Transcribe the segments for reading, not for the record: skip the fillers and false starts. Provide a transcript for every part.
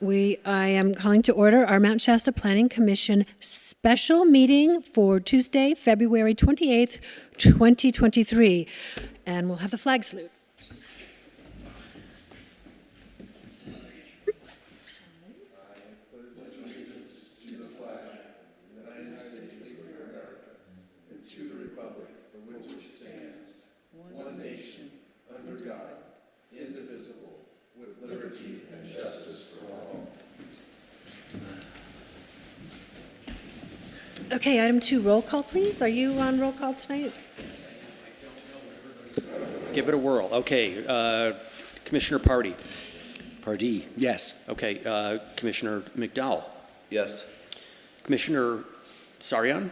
I am calling to order our Mount Shasta Planning Commission special meeting for Tuesday, February 28th, 2023. And we'll have the flag salute. Okay, item 2, roll call, please. Are you on roll call tonight? Give it a whirl. Okay, Commissioner Pardee. Pardee, yes. Okay, Commissioner McDowell. Yes. Commissioner Sarian?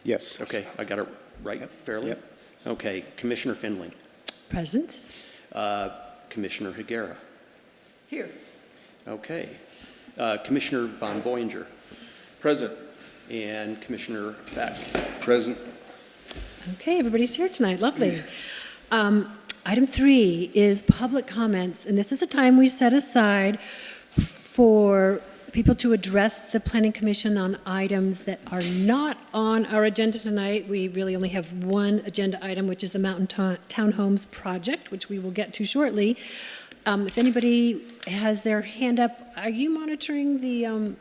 Yes. Okay, I got it right fairly? Yep. Okay, Commissioner Finley. Present. Commissioner Higuera. Here. Okay. Commissioner Von Boyinger. Present. And Commissioner Beck. Present. Okay, everybody's here tonight. Lovely. Item 3 is public comments, and this is a time we set aside for people to address the Planning Commission on items that are not on our agenda tonight. We really only have one agenda item, which is the Mountain Townhomes project, which we will get to shortly. If anybody has their hand up, are you monitoring the,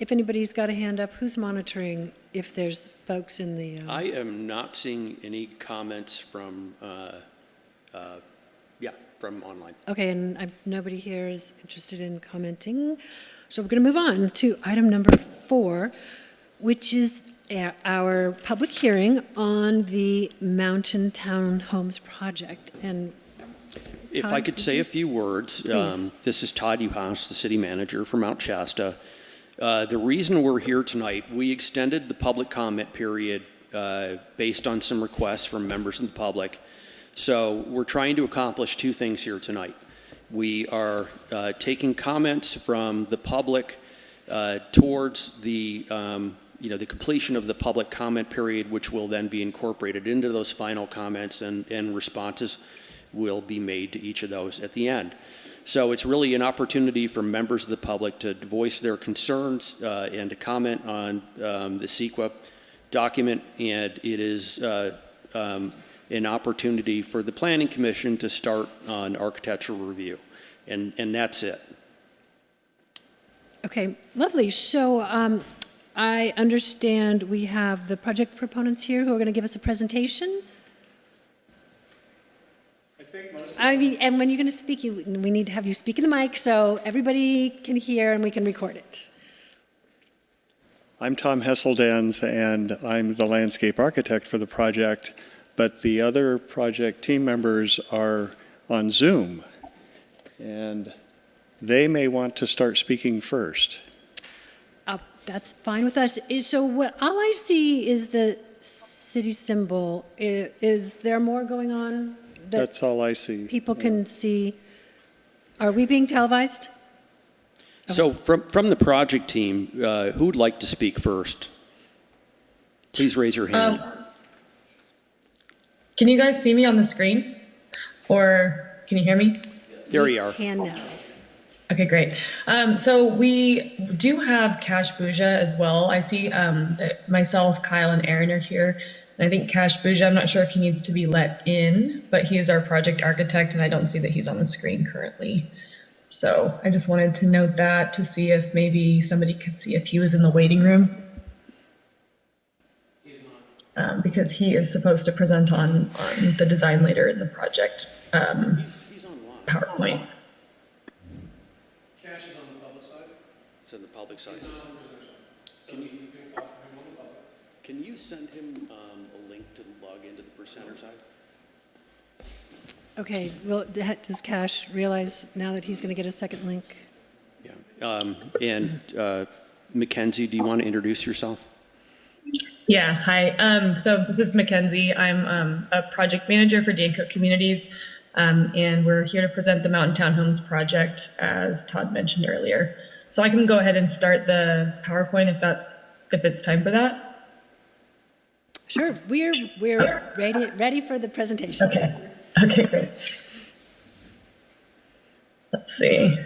if anybody's got a hand up, who's monitoring if there's folks in the... I am not seeing any comments from, from online. Okay, and nobody here is interested in commenting. So we're going to move on to item number 4, which is our public hearing on the Mountain Townhomes project. And If Todd, I could say a few words, Please. This is Todd Uhouse, the city manager for Mount Shasta. The reason we're here tonight, we extended the public comment period based on some requests from members of the public. So we're trying to accomplish 2 things here tonight. We are taking comments from the public towards the the completion of the public comment period, which will then be incorporated into those final comments, and responses will be made to each of those at the end. So it's really an opportunity for members of the public to voice their concerns and to comment on the CEQA document, and it is an opportunity for the Planning Commission to start on architectural review, and that's it. Okay, lovely. So I understand we have the project proponents here who are going to give us a presentation. And when you're going to speak, we need to have you speak in the mic so everybody can hear and we can record it. I'm Tom Hesseldans, and I'm the landscape architect for the project, but the other project team members are on Zoom, and they may want to start speaking first. That's fine with us. So what all I see is the city symbol. Is there more going on? That's all I see. People can see. Are we being televised? So from the project team, who would like to speak first? Please raise your hand. Can you guys see me on the screen? Or can you hear me? There you are. We can now. Okay, great. So we do have Cash Bouja as well. I see that myself, Kyle, and Aaron are here. And I think Cash Bouja, I'm not sure if he needs to be let in, but he is our project architect, and I don't see that he's on the screen currently. So I just wanted to note that to see if maybe somebody could see if he was in the waiting room. He's not. Because he is supposed to present on the design later in the project He's online. PowerPoint. Cash is on the public side? It's on the public side. He's not on the reservation. So you can call for him on the public. Can you send him a link to log into the presenter side? Okay, well, does Cash realize now that he's going to get a second link? Yeah. And Mackenzie, do you want to introduce yourself? Yeah, hi. So this is Mackenzie. I'm a project manager for Dancote Communities, and we're here to present the Mountain Townhomes project, as Todd mentioned earlier. So I can go ahead and start the PowerPoint if it's time for that. Sure, we're ready for the presentation. Okay, great. Let's see.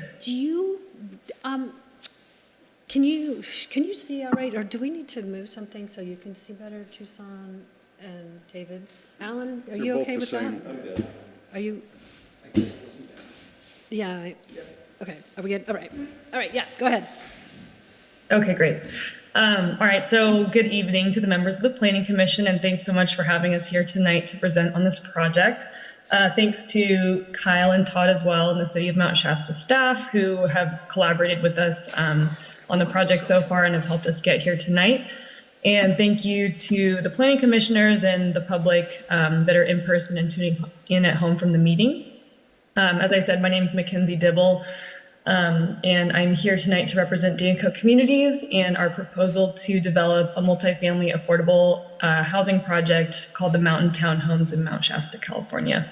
Can you see all right, or do we need to move something so you can see better, Tucson and David? Alan, are you okay with that? I'm good. Are you? Yeah. Okay. Are we good? All right. All right. Yeah. Go ahead. Okay, great. All right, so good evening to the members of the Planning Commission, and thanks so much for having us here tonight to present on this project. Thanks to Kyle and Todd as well, and the City of Mount Shasta staff who have collaborated with us on the project so far and have helped us get here tonight. And thank you to the planning commissioners and the public that are in person and tuning in at home from the meeting. As I said, my name is Mackenzie Dibble, and I'm here tonight to represent Danco Communities and our proposal to develop a multifamily affordable housing project called the Mountain Town Homes in Mount Shasta, California.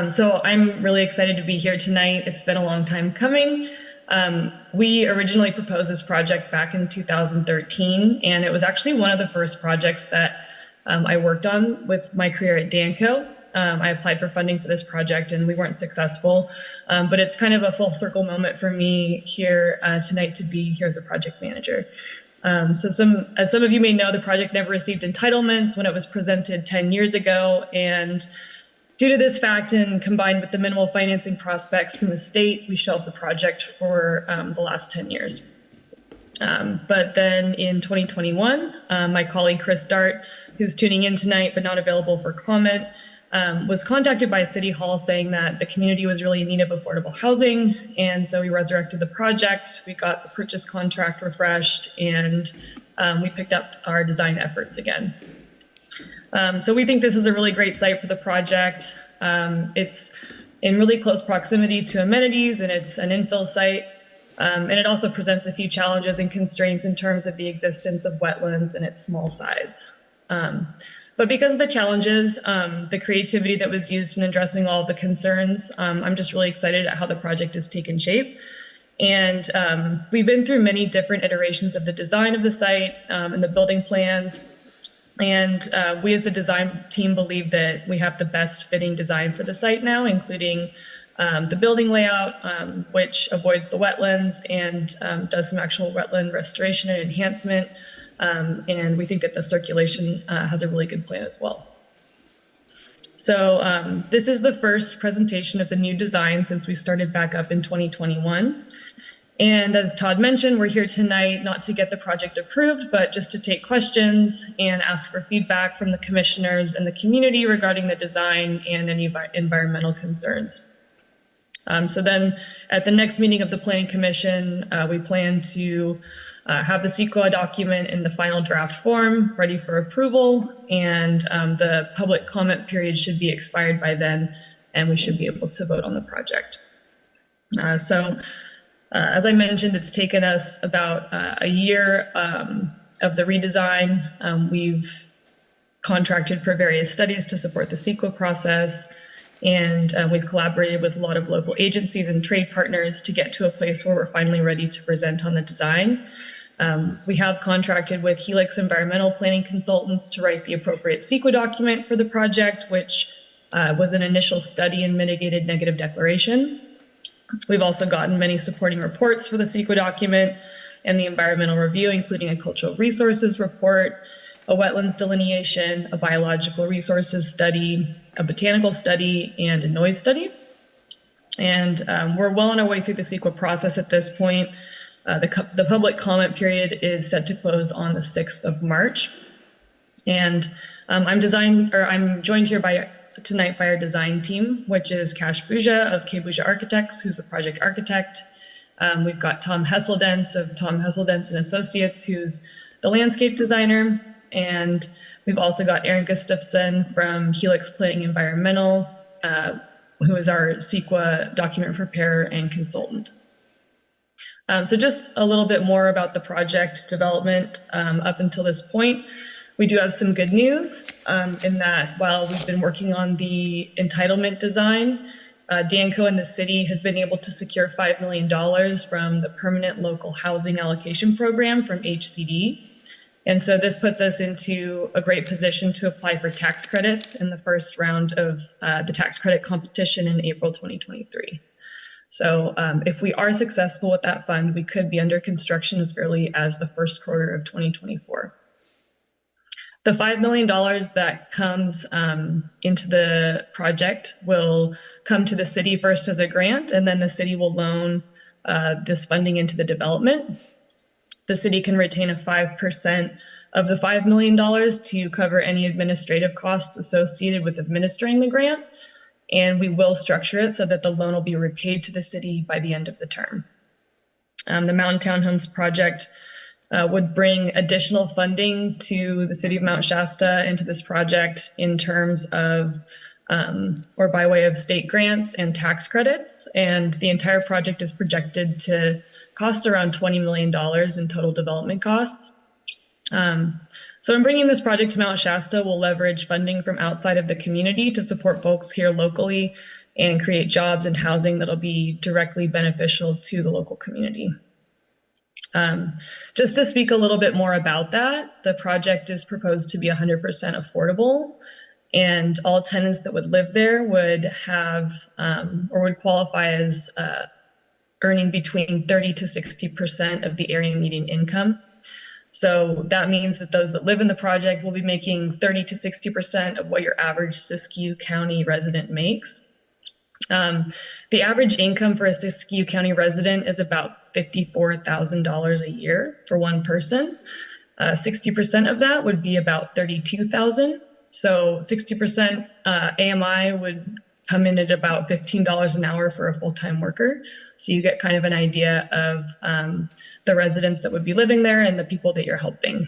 So I'm really excited to be here tonight. It's been a long time coming. We originally proposed this project back in 2013, and it was actually one of the first projects that I worked on with my career at Danco. I applied for funding for this project and we weren't successful, but it's kind of a full circle moment for me here tonight to be here as a project manager. As some of you may know, the project never received entitlements when it was presented 10 years ago, and due to this fact and combined with the minimal financing prospects from the state, we shelved the project for the last 10 years. But then in 2021, my colleague Chris Dart, who's tuning in tonight but not available for comment, was contacted by City Hall saying that the community was really in need of affordable housing. And so we resurrected the project, we got the purchase contract refreshed, and we picked up our design efforts again. So we think this is a really great site for the project. It's in really close proximity to amenities, and it's an infill site. And it also presents a few challenges and constraints in terms of the existence of wetlands and its small size. But because of the challenges, the creativity that was used in addressing all of the concerns, I'm just really excited at how the project has taken shape. And we've been through many different iterations of the design of the site and the building plans. And we as the design team believe that we have the best fitting design for the site now, including the building layout, which avoids the wetlands and does some actual wetland restoration and enhancement. And we think that the circulation has a really good plan as well. So this is the first presentation of the new design since we started back up in 2021. And as Todd mentioned, we're here tonight not to get the project approved, but just to take questions and ask for feedback from the commissioners and the community regarding the design and any environmental concerns. So then at the next meeting of the Planning Commission, we plan to have the CEQA document in the final draft form ready for approval, and the public comment period should be expired by then, and we should be able to vote on the project. As I mentioned, it's taken us about a year of the redesign. We've contracted for various studies to support the CEQA process, and we've collaborated with a lot of local agencies and trade partners to get to a place where we're finally ready to present on the design. We have contracted with Helix Environmental Planning Consultants to write the appropriate CEQA document for the project, which was an initial study and mitigated negative declaration. We've also gotten many supporting reports for the CEQA document and the environmental review, including a cultural resources report, a wetlands delineation, a biological resources study, a botanical study, and a noise study. And we're well on our way through the CEQA process at this point. The public comment period is set to close on the 6th of March. And I'm joined here tonight by our design team, which is Kash Bouja of K. Bouja Architects, who's the project architect. We've got Tom Hesseldence of Tom Hesseldence and Associates, who's the landscape designer. And we've also got Aaron Gustafson from Helix Planning Environmental, who is our CEQA document preparer and consultant. So just a little bit more about the project development up until this point. We do have some good news in that while we've been working on the entitlement design, Danco and the city has been able to secure $5 million from the Permanent Local Housing Allocation Program from HCD. And so this puts us into a great position to apply for tax credits in the first round of the tax credit competition in April 2023. So if we are successful with that fund, we could be under construction as early as the first quarter of 2024. The $5 million that comes into the project will come to the city first as a grant, and then the city will loan this funding into the development. The city can retain a 5% of the $5 million to cover any administrative costs associated with administering the grant, and we will structure it so that the loan will be repaid to the city by the end of the term. The Mountain Townhomes project would bring additional funding to the city of Mount Shasta into this project in terms of, or by way of state grants and tax credits. And the entire project is projected to cost around $20 million in total development costs. So in bringing this project to Mount Shasta, we'll leverage funding from outside of the community to support folks here locally and create jobs and housing that'll be directly beneficial to the local community. Just to speak a little bit more about that, the project is proposed to be 100% affordable, and all tenants that would live there would have or would qualify as earning between 30 to 60% of the area median income. So that means that those that live in the project will be making 30 to 60% of what your average Siskiyou County resident makes. The average income for a Siskiyou County resident is about $54,000 a year for one person. 60% of that would be about $32,000. So 60% AMI would come in at about $15 an hour for a full-time worker. So you get kind of an idea of the residents that would be living there and the people that you're helping.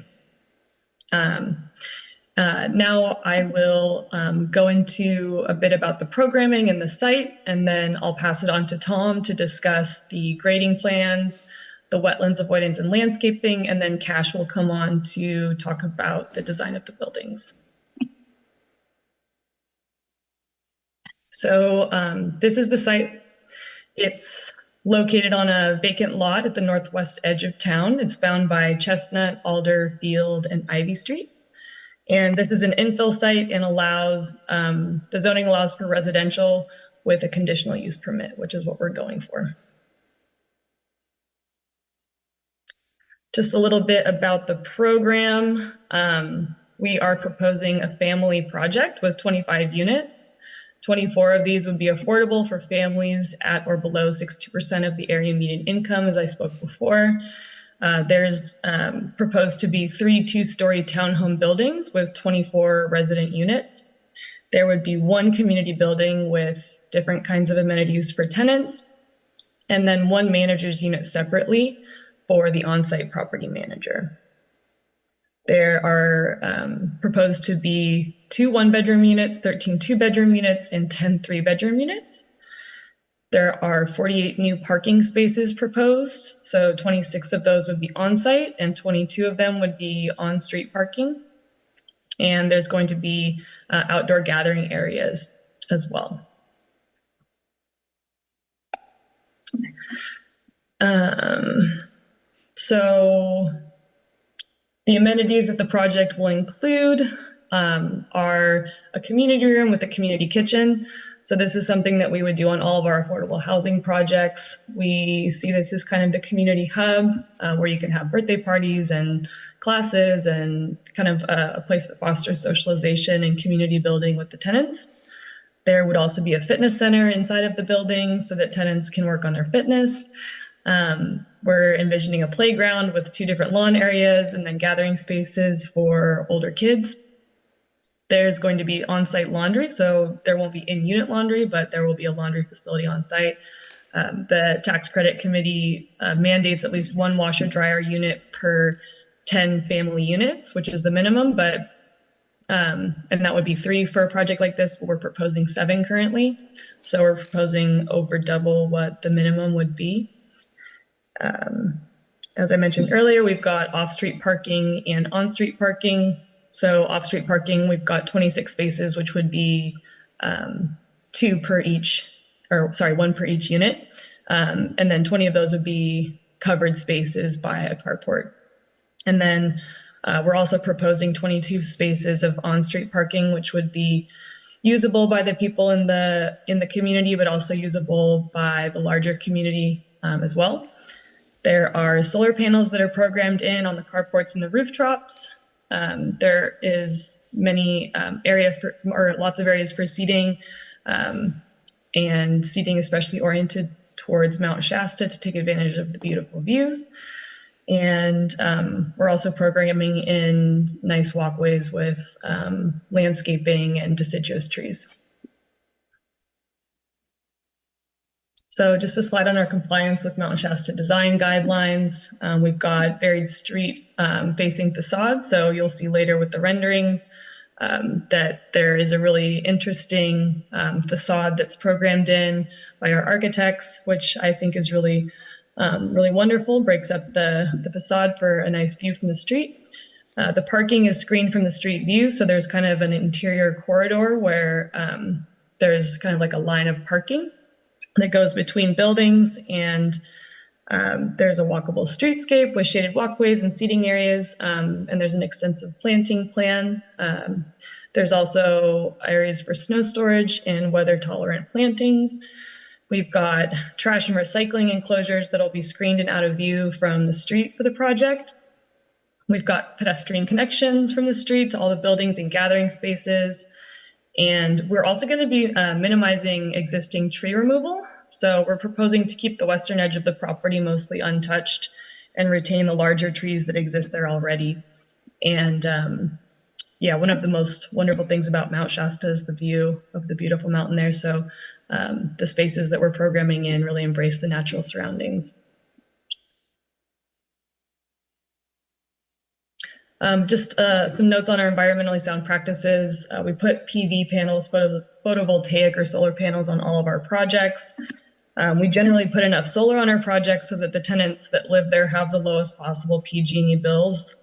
Now I will go into a bit about the programming and the site, and then I'll pass it on to Tom to discuss the grading plans, the wetlands avoidance and landscaping, and then Cash will come on to talk about the design of the buildings. So this is the site. It's located on a vacant lot at the northwest edge of town. It's bound by Chestnut, Alder, Field, and Ivy Streets. And this is an infill site and allows, the zoning allows for residential with a conditional use permit, which is what we're going for. Just a little bit about the program. We are proposing a family project with 25 units. 24 of these would be affordable for families at or below 60% of the area median income, as I spoke before. There's proposed to be 3 two-story townhome buildings with 24 resident units. There would be 1 community building with different kinds of amenities for tenants, and then 1 manager's unit separately for the on-site property manager. There are proposed to be 2 one-bedroom units, 13 two-bedroom units, and 10 three-bedroom units. There are 48 new parking spaces proposed, so 26 of those would be on-site and 22 of them would be on-street parking. And there's going to be outdoor gathering areas as well. So the amenities that the project will include are a community room with a community kitchen. So this is something that we would do on all of our affordable housing projects. We see this as kind of the community hub where you can have birthday parties and classes and kind of a place that fosters socialization and community building with the tenants. There would also be a fitness center inside of the building so that tenants can work on their fitness. We're envisioning a playground with 2 different lawn areas and then gathering spaces for older kids. There's going to be on-site laundry, so there won't be in-unit laundry, but there will be a laundry facility on site. The tax credit committee mandates at least 1 washer dryer unit per 10 family units, which is the minimum, but and that would be 3 for a project like this, but we're proposing 7 currently. So we're proposing over double what the minimum would be. As I mentioned earlier, we've got off-street parking and on-street parking. So off-street parking, we've got 26 spaces, which would be 2 per each, or sorry, 1 per each unit. And then 20 of those would be covered spaces by a carport. And then we're also proposing 22 spaces of on-street parking, which would be usable by the people in the community, but also usable by the larger community as well. There are solar panels that are programmed in on the carports and the rooftops. There is many lots of areas for seating, and seating especially oriented towards Mount Shasta to take advantage of the beautiful views. And we're also programming in nice walkways with landscaping and deciduous trees. So just a slide on our compliance with Mount Shasta design guidelines. We've got varied street facing facades. So you'll see later with the renderings that there is a really interesting facade that's programmed in by our architects, which I think is really wonderful, breaks up the facade for a nice view from the street. The parking is screened from the street view. So there's kind of an interior corridor where there's kind of like a line of parking that goes between buildings, and there's a walkable streetscape with shaded walkways and seating areas, and there's an extensive planting plan. There's also areas for snow storage and weather-tolerant plantings. We've got trash and recycling enclosures that'll be screened and out of view from the street for the project. We've got pedestrian connections from the street to all the buildings and gathering spaces. And we're also going to be minimizing existing tree removal. So we're proposing to keep the western edge of the property mostly untouched and retain the larger trees that exist there already. And yeah, one of the most wonderful things about Mount Shasta is the view of the beautiful mountain there. So the spaces that we're programming in really embrace the natural surroundings. Just some notes on our environmentally sound practices. We put PV panels, photovoltaic or solar panels on all of our projects. We generally put enough solar on our projects so that the tenants that live there have the lowest possible PG&E bills,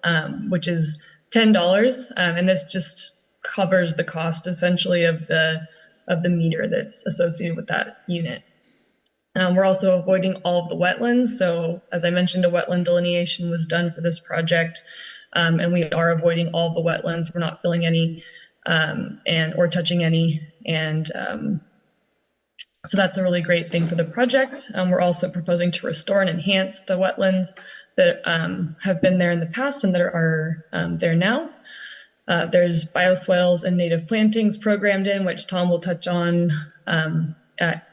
which is $10. And this just covers the cost essentially of the meter that's associated with that unit. We're also avoiding all of the wetlands. So as I mentioned, a wetland delineation was done for this project. And we are avoiding all of the wetlands. We're not filling any or touching any. And so that's a really great thing for the project. We're also proposing to restore and enhance the wetlands that have been there in the past and that are there now. There's bioswales and native plantings programmed in, which Tom will touch on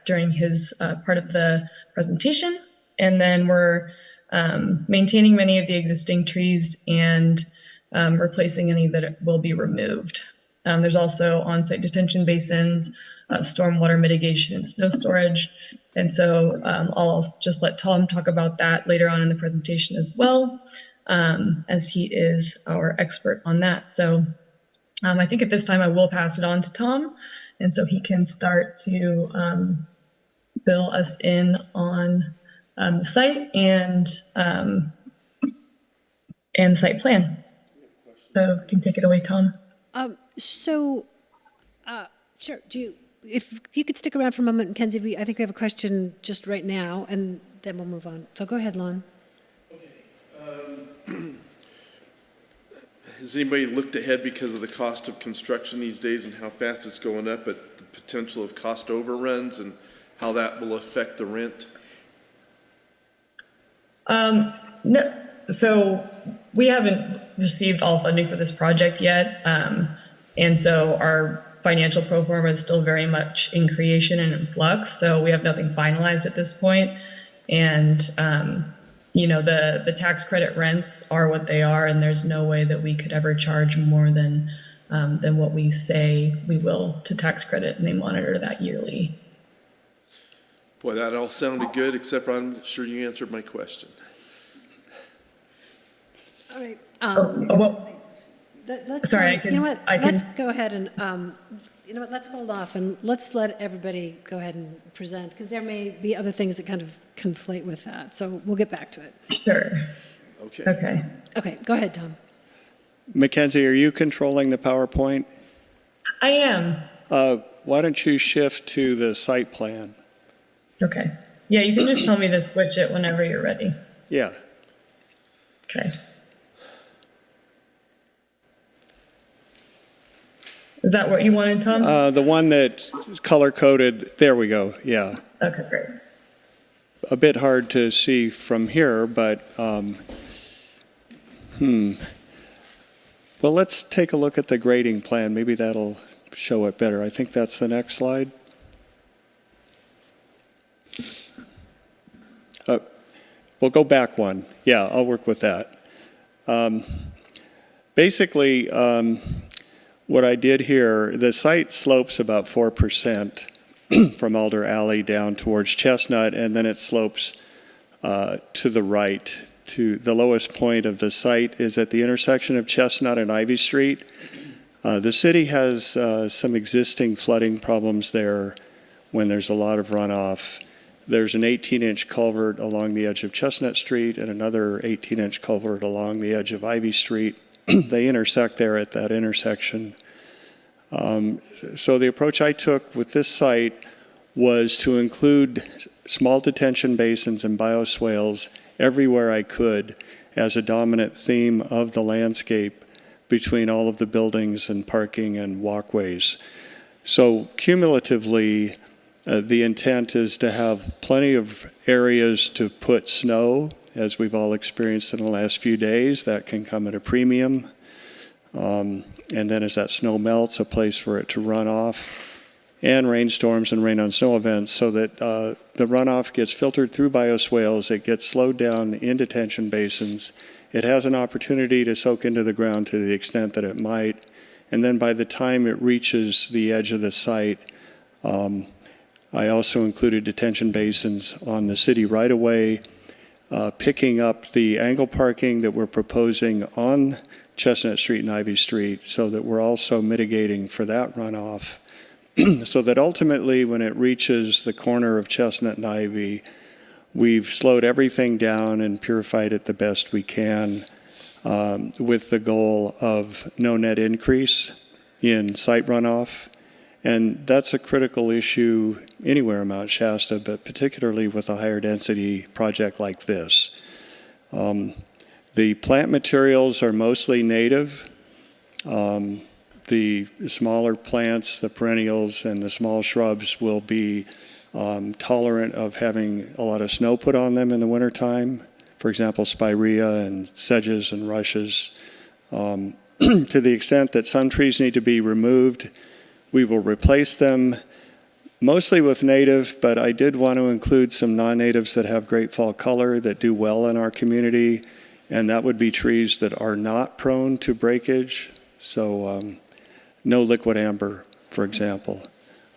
during his part of the presentation. And then we're maintaining many of the existing trees and replacing any that will be removed. There's also on-site detention basins, stormwater mitigation and snow storage. And so I'll just let Tom talk about that later on in the presentation as well, as he is our expert on that. So I think at this time I will pass it on to Tom, and so he can start to fill us in on the site and the site plan. So you can take it away, Tom. Sure. If you could stick around for a moment, Mackenzie, I think we have a question just right now, and then we'll move on. So go ahead, Lon. Okay. Has anybody looked ahead because of the cost of construction these days and how fast it's going up at the potential of cost overruns and how that will affect the rent? No, so we haven't received all funding for this project yet. And so our financial pro forma is still very much in creation and in flux. So we have nothing finalized at this point. And, you know, the tax credit rents are what they are, and there's no way that we could ever charge more than what we say we will to tax credit, and they monitor that yearly. Boy, that all sounded good, except I'm sure you answered my question. All right. Sorry, I can. You know what? Let's go ahead and, you know what? Let's hold off and let's let everybody go ahead and present, because there may be other things that kind of conflate with that. So we'll get back to it. Sure. Okay. Okay. Okay, go ahead, Tom. Mackenzie, are you controlling the PowerPoint? I am. Why don't you shift to the site plan? Okay. Yeah, you can just tell me to switch it whenever you're ready. Yeah. Okay. Is that what you wanted, Tom? The one that's color-coded, there we go, yeah. Okay, great. A bit hard to see from here, but, Well, let's take a look at the grading plan. Maybe that'll show it better. I think that's the next slide. We'll go back one. Yeah, I'll work with that. Basically, what I did here, the site slopes about 4% from Alder Alley down towards Chestnut, and then it slopes to the right. To the lowest point of the site is at the intersection of Chestnut and Ivy Street. The city has some existing flooding problems there when there's a lot of runoff. There's an 18-inch culvert along the edge of Chestnut Street and another 18-inch culvert along the edge of Ivy Street. They intersect there at that intersection. So the approach I took with this site was to include small detention basins and bioswales everywhere I could as a dominant theme of the landscape between all of the buildings and parking and walkways. So cumulatively, the intent is to have plenty of areas to put snow, as we've all experienced in the last few days. That can come at a premium. And then as that snow melts, a place for it to run off. And rainstorms and rain on snow events, so that the runoff gets filtered through bioswales, it gets slowed down in detention basins. It has an opportunity to soak into the ground to the extent that it might. And then by the time it reaches the edge of the site, I also included detention basins on the city right-of-way, picking up the angle parking that we're proposing on Chestnut Street and Ivy Street, so that we're also mitigating for that runoff. So that ultimately, when it reaches the corner of Chestnut and Ivy, we've slowed everything down and purified it the best we can, with the goal of no net increase in site runoff. And that's a critical issue anywhere in Mount Shasta, but particularly with a higher density project like this. The plant materials are mostly native. The smaller plants, the perennials, and the small shrubs will be tolerant of having a lot of snow put on them in the wintertime. For example, spirea and sedges and rushes. To the extent that some trees need to be removed, we will replace them mostly with native, but I did want to include some non-natives that have great fall color that do well in our community, and that would be trees that are not prone to breakage. So no liquid amber, for example.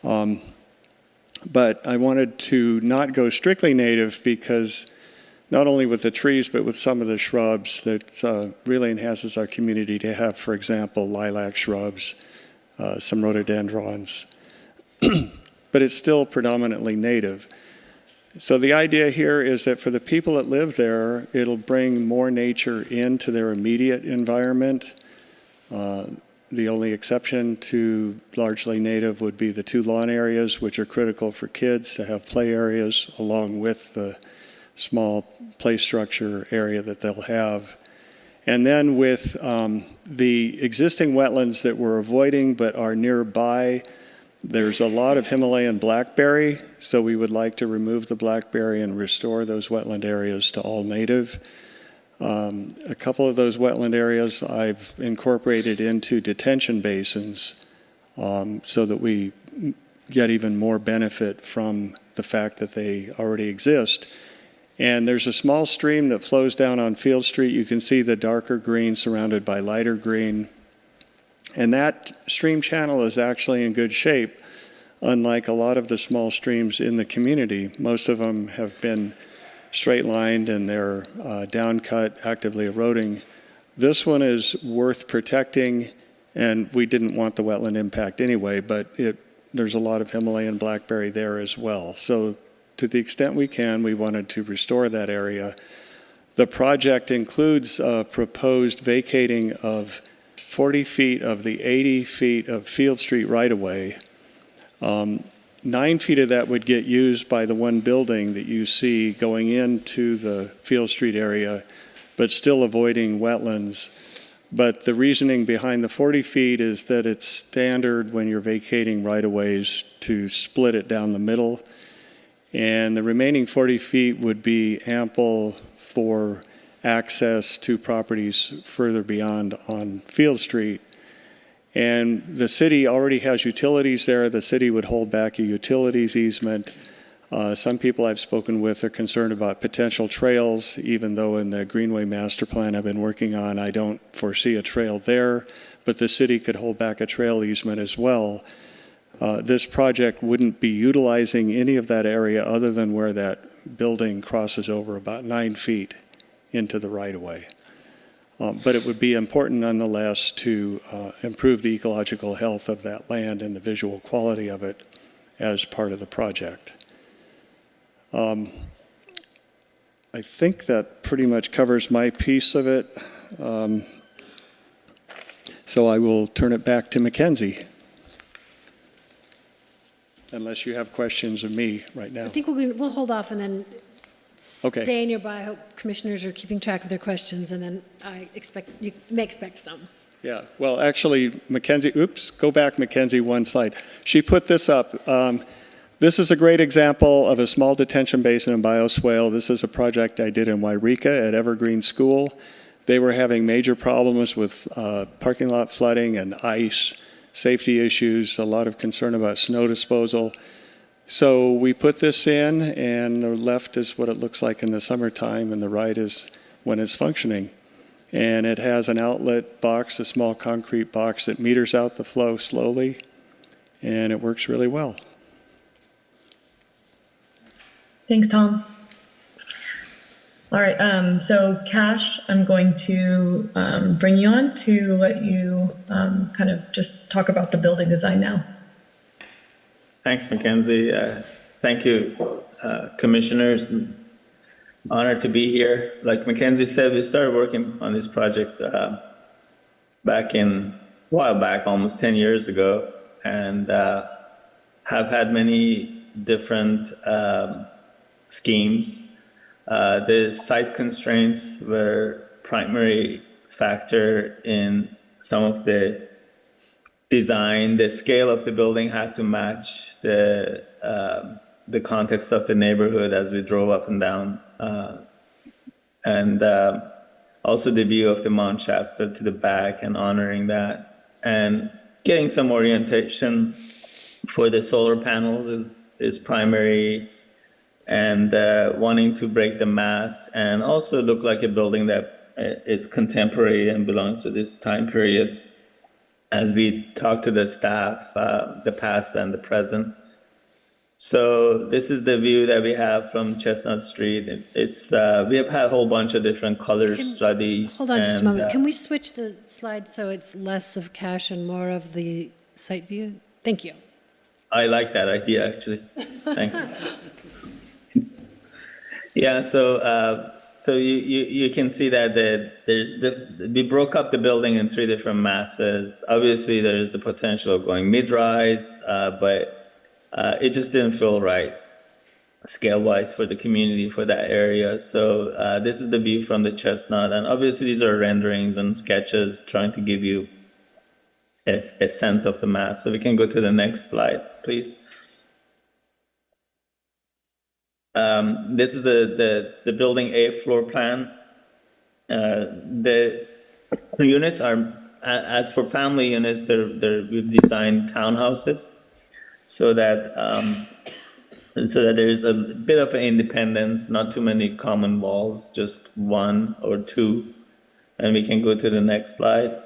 But I wanted to not go strictly native because not only with the trees, but with some of the shrubs that really enhances our community to have, for example, lilac shrubs, some rhododendrons. But it's still predominantly native. So the idea here is that for the people that live there, it'll bring more nature into their immediate environment. The only exception to largely native would be the 2 lawn areas, which are critical for kids to have play areas, along with the small play structure area that they'll have. And then with the existing wetlands that we're avoiding but are nearby, there's a lot of Himalayan blackberry, so we would like to remove the blackberry and restore those wetland areas to all native. A couple of those wetland areas I've incorporated into detention basins so that we get even more benefit from the fact that they already exist. And there's a small stream that flows down on Field Street. You can see the darker green surrounded by lighter green. And that stream channel is actually in good shape, unlike a lot of the small streams in the community. Most of them have been straight-lined and they're down-cut, actively eroding. This one is worth protecting, and we didn't want the wetland impact anyway, but there's a lot of Himalayan blackberry there as well. So to the extent we can, we wanted to restore that area. The project includes a proposed vacating of 40 feet of the 80 feet of Field Street right-of-way. 9 feet of that would get used by the one building that you see going into the Field Street area, but still avoiding wetlands. But the reasoning behind the 40 feet is that it's standard when you're vacating right-of-ways to split it down the middle. And the remaining 40 feet would be ample for access to properties further beyond on Field Street. And the city already has utilities there. The city would hold back a utilities easement. Some people I've spoken with are concerned about potential trails, even though in the Greenway Master Plan I've been working on, I don't foresee a trail there, but the city could hold back a trail easement as well. This project wouldn't be utilizing any of that area other than where that building crosses over about 9 feet into the right-of-way. But it would be important nonetheless to improve the ecological health of that land and the visual quality of it as part of the project. I think that pretty much covers my piece of it. So I will turn it back to Mackenzie. Unless you have questions of me right now. I think we'll hold off and then Okay. stay nearby. I hope commissioners are keeping track of their questions, and then you may expect some. Yeah, well, actually, Mackenzie, go back, Mackenzie, one slide. She put this up. This is a great example of a small detention basin and bioswale. This is a project I did in Wairika at Evergreen School. They were having major problems with parking lot flooding and ice, safety issues, a lot of concern about snow disposal. So we put this in, and the left is what it looks like in the summertime, and the right is when it's functioning. And it has an outlet box, a small concrete box that meters out the flow slowly, and it works really well. Thanks, Tom. All right, so Cash, I'm going to bring you on to let you kind of just talk about the building design now. Thanks, Mackenzie. Thank you, commissioners. Honored to be here. Like Mackenzie said, we started working on this project back a while back, almost 10 years ago, and have had many different schemes. The site constraints were primary factor in some of the design. The scale of the building had to match the context of the neighborhood as we drove up and down, and also the view of the Mount Shasta to the back and honoring that, and getting some orientation for the solar panels is primary, and wanting to break the mass and also look like a building that is contemporary and belongs to this time period. As we talk to the staff, the past and the present. So this is the view that we have from Chestnut Street. We have had a whole bunch of different color studies. Hold on just a moment. Can we switch the slide so it's less of Cash and more of the site view? Thank you. I like that idea, actually. Thank you. Yeah, so you can see that we broke up the building in 3 different masses. Obviously, there is the potential of going mid-rise, but it just didn't feel right scale-wise for the community for that area. So this is the view from the Chestnut, and obviously these are renderings and sketches trying to give you a sense of the mass. So we can go to the next slide, please. This is the building A floor plan. The units are, as for family units, we've designed townhouses so that there's a bit of an independence, not too many common walls, just 1 or 2. And we can go to the next slide.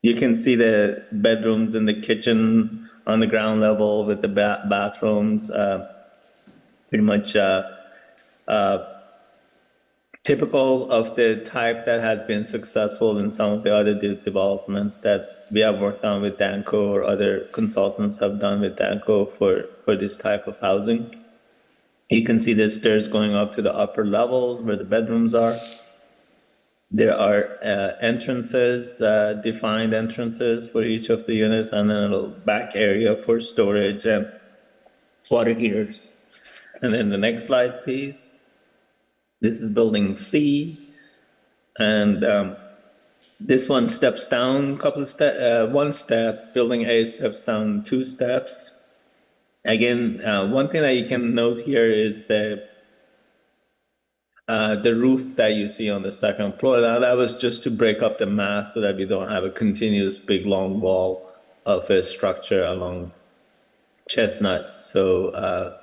You can see the bedrooms and the kitchen on the ground level with the bathrooms, pretty much typical of the type that has been successful in some of the other developments that we have worked on with Danco or other consultants have done with Danco for this type of housing. You can see the stairs going up to the upper levels where the bedrooms are. There are entrances, defined entrances for each of the units, and then a little back area for storage and water heaters. And then the next slide, please. This is building C, and this one steps down a couple of one step. Building A steps down 2 steps. Again, one thing that you can note here is the roof that you see on the second floor. Now that was just to break up the mass so that we don't have a continuous big long wall of a structure along Chestnut. So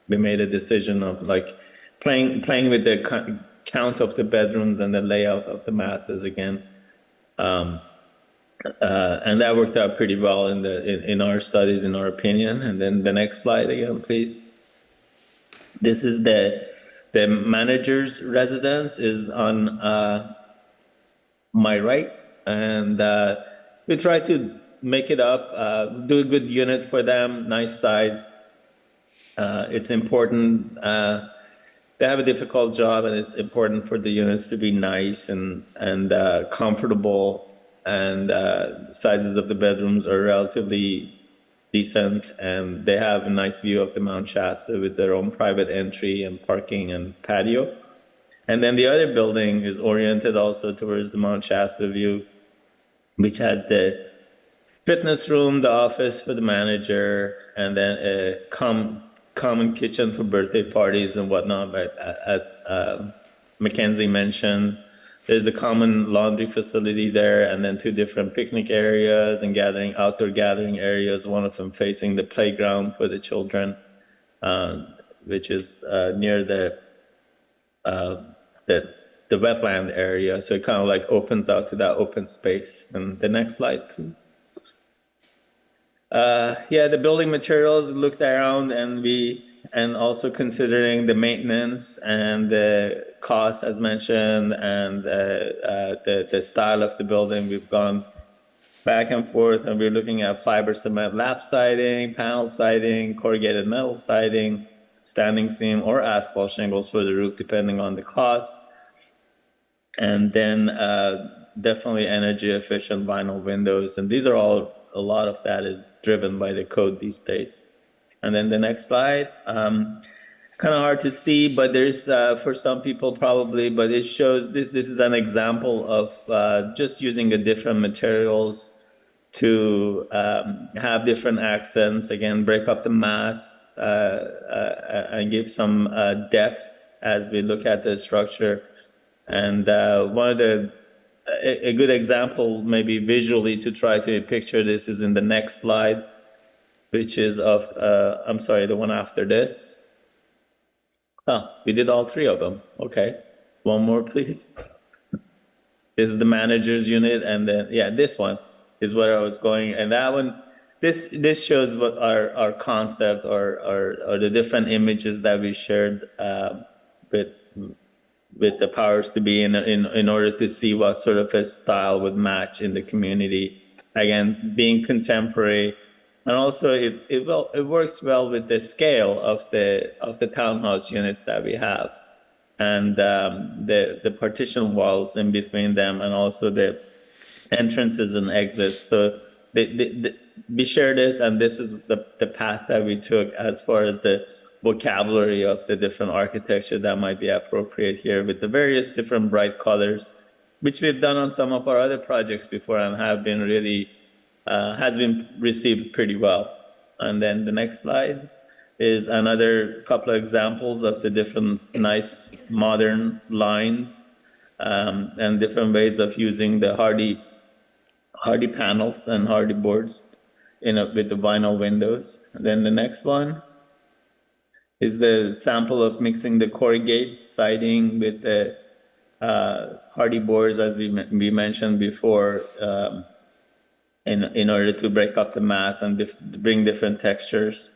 we made a decision of like playing with the count of the bedrooms and the layout of the masses again. And that worked out pretty well in our studies, in our opinion. And then the next slide again, please. This is the manager's residence is on my right, and we try to make it up, do a good unit for them, nice size. It's important. They have a difficult job, and it's important for the units to be nice and comfortable. And sizes of the bedrooms are relatively decent, and they have a nice view of the Mount Shasta with their own private entry and parking and patio. And then the other building is oriented also towards the Mount Shasta view, which has the fitness room, the office for the manager, and then a common kitchen for birthday parties and whatnot. But as Mackenzie mentioned, there's a common laundry facility there, and then 2 different picnic areas and outdoor gathering areas, one of them facing the playground for the children, which is near the wetland area. So it kind of like opens out to that open space. And the next slide, please. Yeah, the building materials, looked around, and also considering the maintenance and the cost as mentioned, and the style of the building, we've gone back and forth, and we're looking at fiber cement lap siding, panel siding, corrugated metal siding, standing seam or asphalt shingles for the roof depending on the cost. And then definitely energy efficient vinyl windows, and these are all, a lot of that is driven by the code these days. And then the next slide, kind of hard to see, but there's for some people probably, but it shows this is an example of just using the different materials to have different accents. Again, break up the mass and give some depth as we look at the structure. And one of a good example, maybe visually, to try to picture this is in the next slide, which is of, I'm sorry, the one after this. Oh, we did all 3 of them. Okay. One more, please. This is the manager's unit, and then, yeah, this one is where I was going. And that one, this shows what our concept or the different images that we shared with the powers to be in order to see what sort of a style would match in the community. Again, being contemporary, and also it works well with the scale of the townhouse units that we have, and the partition walls in between them, and also the entrances and exits. So we share this, and this is the path that we took as far as the vocabulary of the different architecture that might be appropriate here, with the various different bright colors, which we've done on some of our other projects before and have been really has been received pretty well. And then the next slide is another couple of examples of the different nice modern lines and different ways of using the hardy panels and hardy boards with the vinyl windows. And then the next one is the sample of mixing the corrugate siding with the hardy boards, as we mentioned before, in order to break up the mass and bring different textures.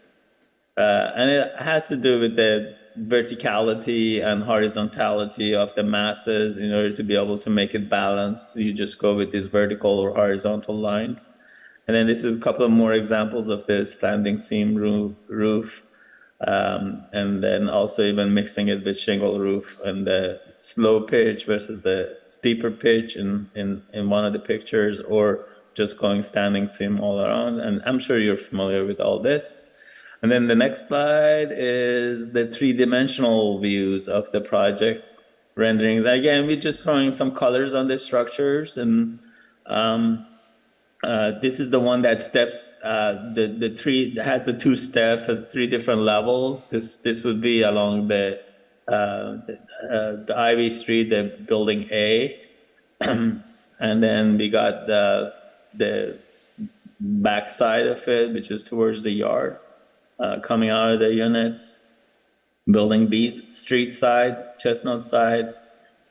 And it has to do with the verticality and horizontality of the masses. In order to be able to make it balanced, you just go with these vertical or horizontal lines. And then this is a couple of more examples of the standing seam roof. And then also even mixing it with shingle roof, and the slow pitch versus the steeper pitch in one of the pictures, or just going standing seam all around. And I'm sure you're familiar with all this. And then the next slide is the 3-dimensional views of the project. renderings. Again, we're just throwing some colors on the structures, and this is the one that steps, the three, has the two steps, has three different levels. This would be along the Ivy Street, the building A. And then we got the back side of it, which is towards the yard, coming out of the units. Building B street side, Chestnut side,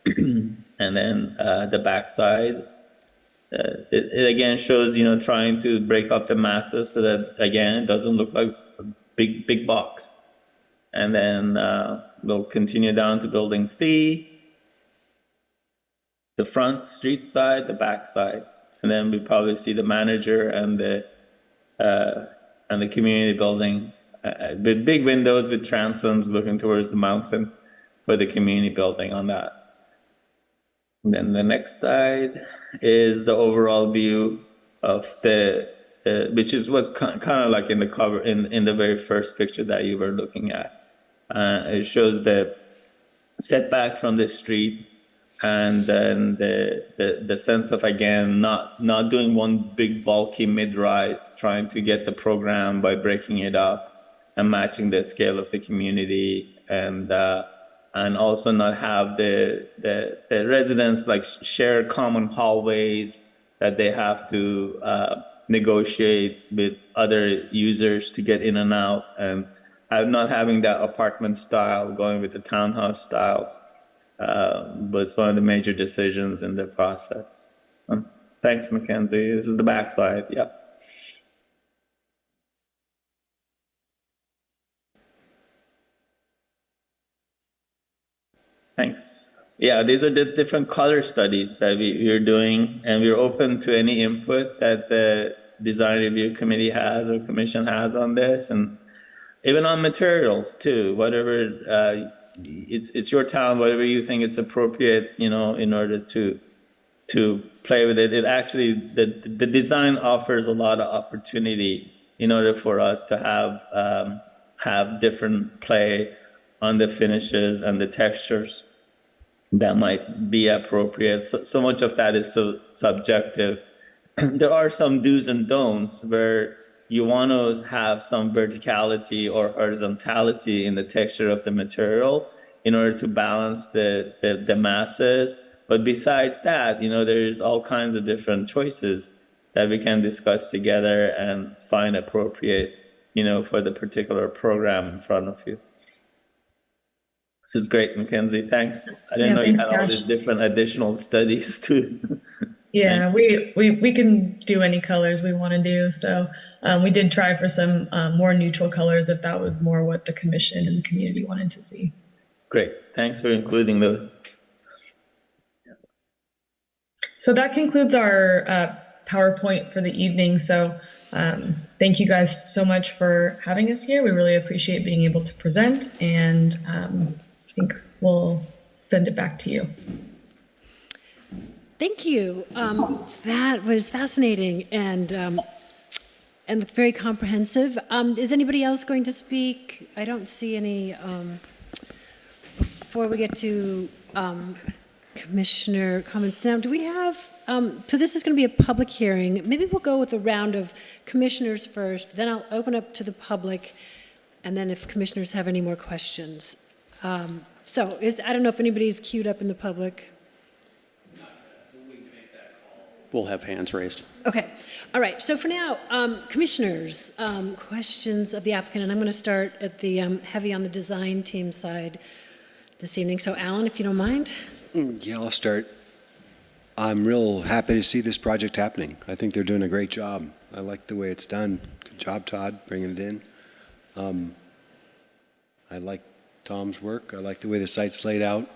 and then the back side. It again shows, trying to break up the masses so that, again, it doesn't look like a big box. And then we'll continue down to building C, the front street side, the back side. And then we probably see the manager and the community building with big windows with transoms looking towards the mountain for the community building on that. And then the next slide is the overall view of which was kind of like in the cover, in the very first picture that you were looking at. It shows the setback from the street, and then the sense of, again, not doing one big bulky mid-rise, trying to get the program by breaking it up and matching the scale of the community, and also not have the residents like share common hallways that they have to negotiate with other users to get in and out, and not having that apartment style, going with the townhouse style was one of the major decisions in the process. Thanks, Mackenzie. This is the backside. Yeah. Thanks. Yeah, these are the different color studies that we're doing, and we're open to any input that the design review committee has or commission has on this, and even on materials too. Whatever it's your town, whatever you think it's appropriate, in order to play with it. It actually, the design offers a lot of opportunity in order for us to have different play on the finishes and the textures that might be appropriate. So much of that is so subjective. There are some do's and don'ts where you want to have some verticality or horizontality in the texture of the material in order to balance the masses. But besides that, there's all kinds of different choices that we can discuss together and find appropriate, for the particular program in front of you. This is great, Mackenzie. Thanks. I didn't know you had all these different additional studies too. Yeah, we can do any colors we want to do. So we did try for some more neutral colors if that was more what the commission and the community wanted to see. Great. Thanks for including those. So that concludes our PowerPoint for the evening. So thank you guys so much for having us here. We really appreciate being able to present, and I think we'll send it back to you. Thank you. That was fascinating and very comprehensive. Is anybody else going to speak? I don't see any. Before we get to commissioner comments now, do we have? So this is going to be a public hearing. Maybe we'll go with a round of commissioners first. Then I'll open up to the public, and then if commissioners have any more questions. I don't know if anybody's queued up in the public. We'll have hands raised. Okay. All right. So for now, commissioners, questions of the applicant, and I'm going to start at the heavy on the design team side this evening. So Alan, if you don't mind. Yeah, I'll start. I'm real happy to see this project happening. I think they're doing a great job. I like the way it's done. Good job, Todd, bringing it in. I like Tom's work. I like the way the site's laid out.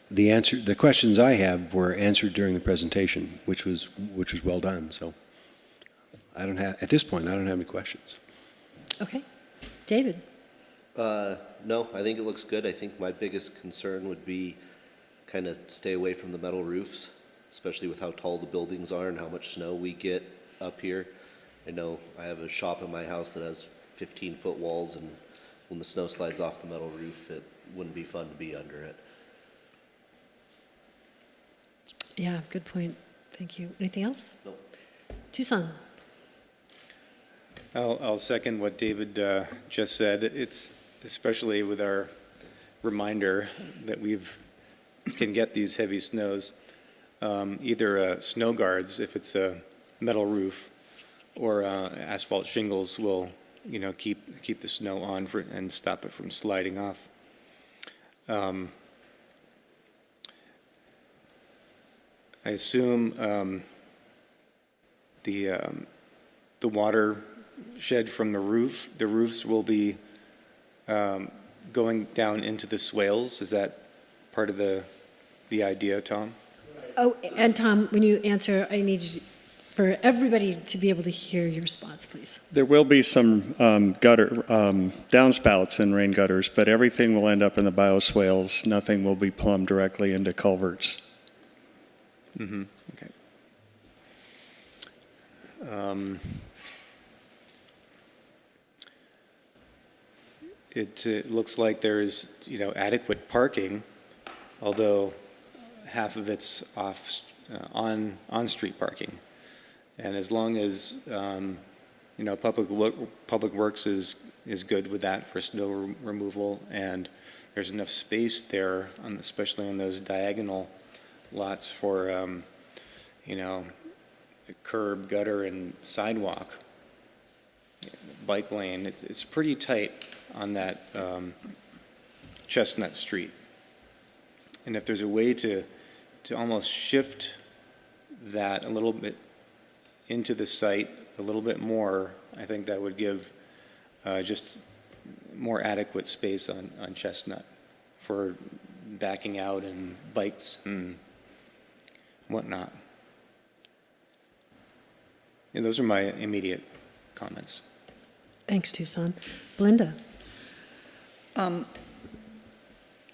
The questions I have were answered during the presentation, which was well done. So at this point, I don't have any questions. Okay. David. No, I think it looks good. I think my biggest concern would be kind of stay away from the metal roofs, especially with how tall the buildings are and how much snow we get up here. I know I have a shop in my house that has 15-foot walls, and when the snow slides off the metal roof, it wouldn't be fun to be under it. Yeah, good point. Thank you. Anything else? No. Tucson. I'll second what David just said. It's especially with our reminder that can get these heavy snows, either snow guards, if it's a metal roof, or asphalt shingles will, keep the snow on and stop it from sliding off. I assume the water shed from the roofs will be going down into the swales. Is that part of the idea, Tom? Oh, and Tom, when you answer, I need you, for everybody to be able to hear your response, please. There will be some downspouts and rain gutters, but everything will end up in the bioswales. Nothing will be plumbed directly into culverts. Mm-hmm. Okay. It looks like there's, adequate parking, although half of it's on-street parking. And as long as, Public Works is good with that for snow removal, and there's enough space there, especially on those diagonal lots for, curb, gutter, and sidewalk, bike lane. It's pretty tight on that Chestnut Street. And if there's a way to almost shift that a little bit into the site a little bit more, I think that would give just more adequate space on Chestnut for backing out and bikes and whatnot. And those are my immediate comments. Thanks, Tucson. Belinda. I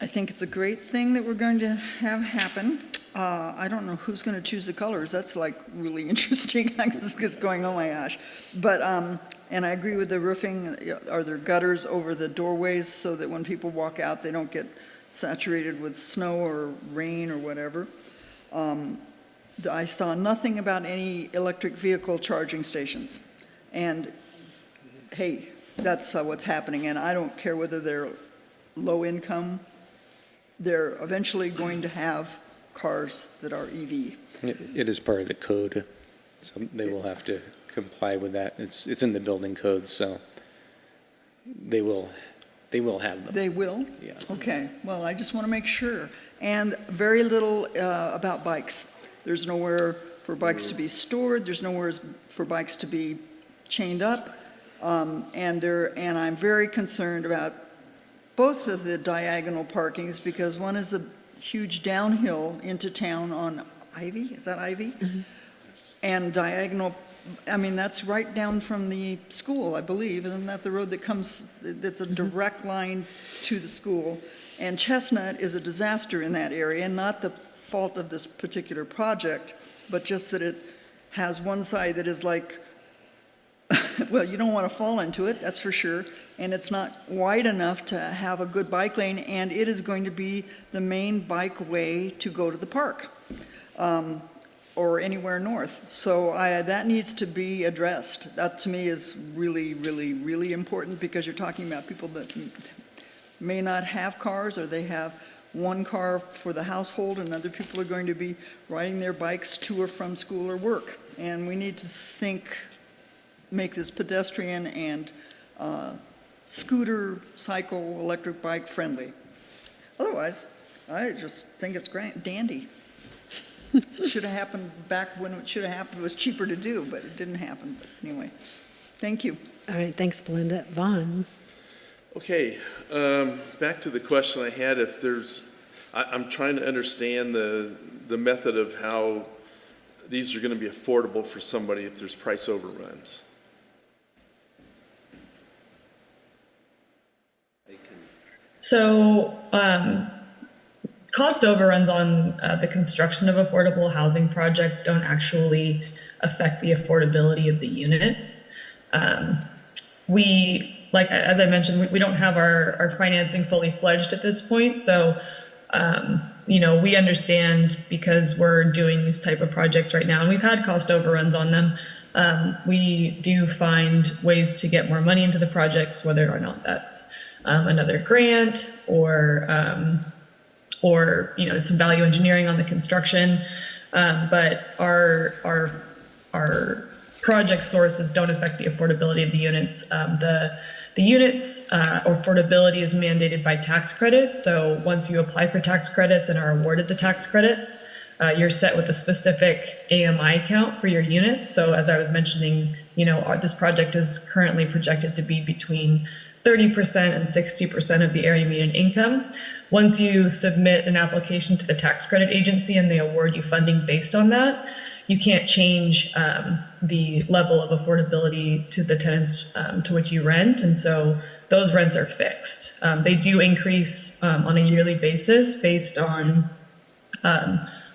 think it's a great thing that we're going to have happen. I don't know who's going to choose the colors. That's like really interesting. I was just going, oh my gosh. But, and I agree with the roofing. Are there gutters over the doorways so that when people walk out, they don't get saturated with snow or rain or whatever? I saw nothing about any electric vehicle charging stations. And hey, that's what's happening. And I don't care whether they're low income. They're eventually going to have cars that are EV. It is part of the code, so they will have to comply with that. It's in the building code, so they will have them. They will? Yeah. Okay, well, I just want to make sure. And very little about bikes. There's nowhere for bikes to be stored. There's nowhere for bikes to be chained up. And I'm very concerned about both of the diagonal parkings, because one is the huge downhill into town on Ivy, is that Ivy? Mm-hmm. And diagonal, I mean, that's right down from the school, I believe. Isn't that the road that comes, that's a direct line to the school? And Chestnut is a disaster in that area, and not the fault of this particular project, but just that it has one side that is like, well, you don't want to fall into it, that's for sure, and it's not wide enough to have a good bike lane, and it is going to be the main bike way to go to the park or anywhere north. So that needs to be addressed. That to me is really, really, really important, because you're talking about people that may not have cars, or they have one car for the household, and other people are going to be riding their bikes to or from school or work. And we need to make this pedestrian and scooter, cycle, electric bike friendly. Otherwise, I just think it's great, dandy. It should have happened back when it should have happened. It was cheaper to do, but it didn't happen. But anyway, thank you. All right, thanks, Belinda. Vaughn. Okay, back to the question I had. If there's, I'm trying to understand the method of how these are going to be affordable for somebody if there's price overruns. So cost overruns on the construction of affordable housing projects don't actually affect the affordability of the units. Like, as I mentioned, we don't have our financing fully fledged at this point. So we understand because we're doing these type of projects right now, and we've had cost overruns on them. We do find ways to get more money into the projects, whether or not that's another grant or some value engineering on the construction. But our project sources don't affect the affordability of the units. The units affordability is mandated by tax credits. So once you apply for tax credits and are awarded the tax credits, you're set with a specific AMI count for your units. So as I was mentioning, this project is currently projected to be between 30% and 60% of the area median income. Once you submit an application to the tax credit agency and they award you funding based on that, you can't change the level of affordability to the tenants to which you rent. And so those rents are fixed. They do increase on a yearly basis based on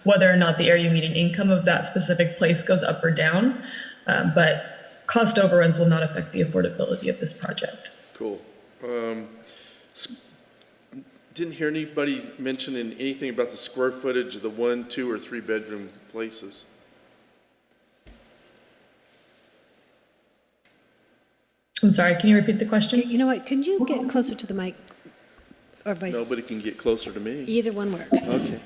whether or not the area median income of that specific place goes up or down. But cost overruns will not affect the affordability of this project. Cool. Didn't hear anybody mentioning anything about the square footage of the 1, 2, or 3 bedroom places. I'm sorry, can you repeat the question? You know what, can you get closer to the mic? Or vice? Nobody can get closer to me. Either one works. Okay.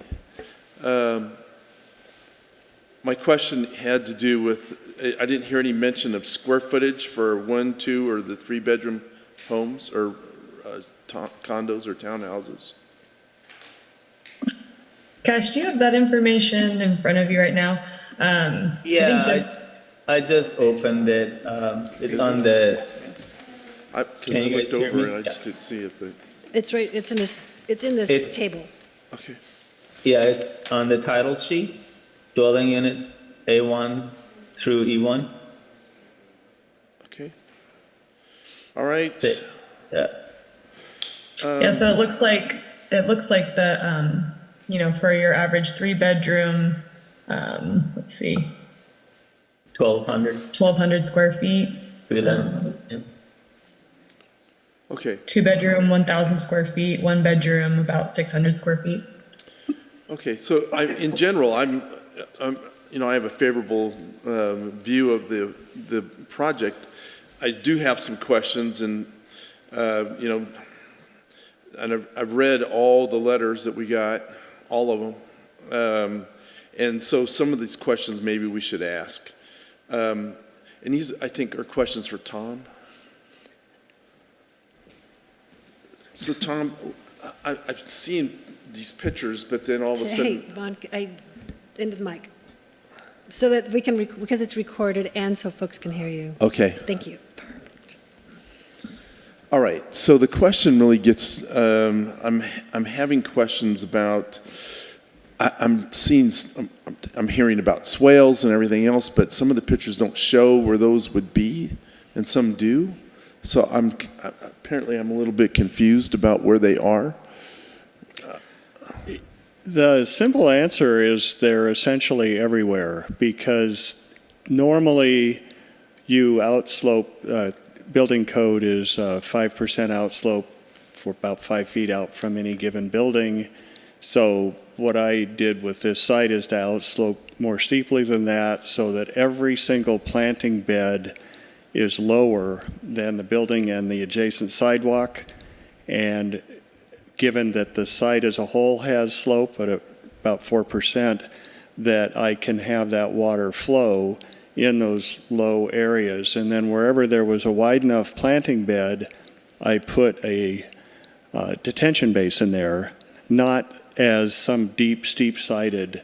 My question had to do with, I didn't hear any mention of square footage for 1, 2, or the 3 bedroom homes or condos or townhouses. Cash, do you have that information in front of you right now? I just opened it. It's on the. Because I looked over and I just didn't see it, but. It's right, it's in this table. Okay. Yeah, it's on the title sheet, dwelling unit A1 through E1. Okay. All right. Yeah. Yeah, so it looks like the for your average 3 bedroom, let's see, 1,200 square feet. 11. Okay. 2 bedroom, 1,000 square feet. 1 bedroom, about 600 square feet. Okay. So in general, I have a favorable view of the project. I do have some questions, and and I've read all the letters that we got, all of them. And so some of these questions maybe we should ask. And these, I think, are questions for Tom. So Tom, I've seen these pictures, but then all of a sudden... Hey, Vaughn, into the mic. So that we can, because it's recorded and so folks can hear you. Okay. Thank you. All right, so the question really gets, I'm having questions about, I'm hearing about swales and everything else, but some of the pictures don't show where those would be, and some do. So apparently I'm a little bit confused about where they are. The simple answer is they're essentially everywhere, because normally you outslope, building code is 5% outslope for about 5 feet out from any given building. So what I did with this site is to outslope more steeply than that, so that every single planting bed is lower than the building and the adjacent sidewalk. And given that the site as a whole has slope at about 4%, that I can have that water flow in those low areas. And then wherever there was a wide enough planting bed, I put a detention basin there, not as some deep, steep-sided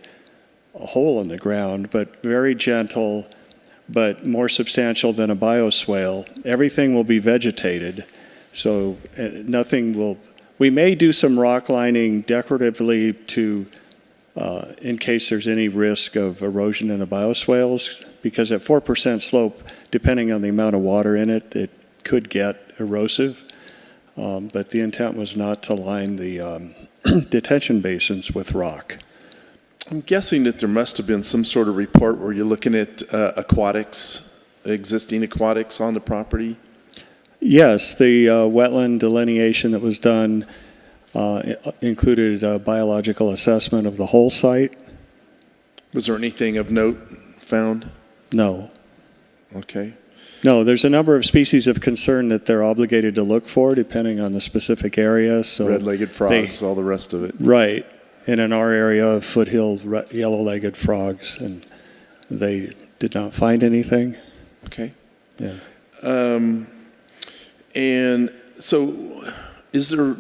hole in the ground, but very gentle, but more substantial than a bioswale. Everything will be vegetated, so nothing will... We may do some rock lining decoratively to, in case there's any risk of erosion in the bioswales, because at 4% slope, depending on the amount of water in it, it could get erosive. But the intent was not to line the detention basins with rock. I'm guessing that there must have been some sort of report where you're looking at aquatics, existing aquatics on the property. Yes, the wetland delineation that was done included a biological assessment of the whole site. Was there anything of note found? No. Okay. No, there's a number of species of concern that they're obligated to look for depending on the specific area. So Red-legged frogs, all the rest of it. Right. And in our area, foothill yellow-legged frogs, and they did not find anything. Okay. Yeah. And so is there,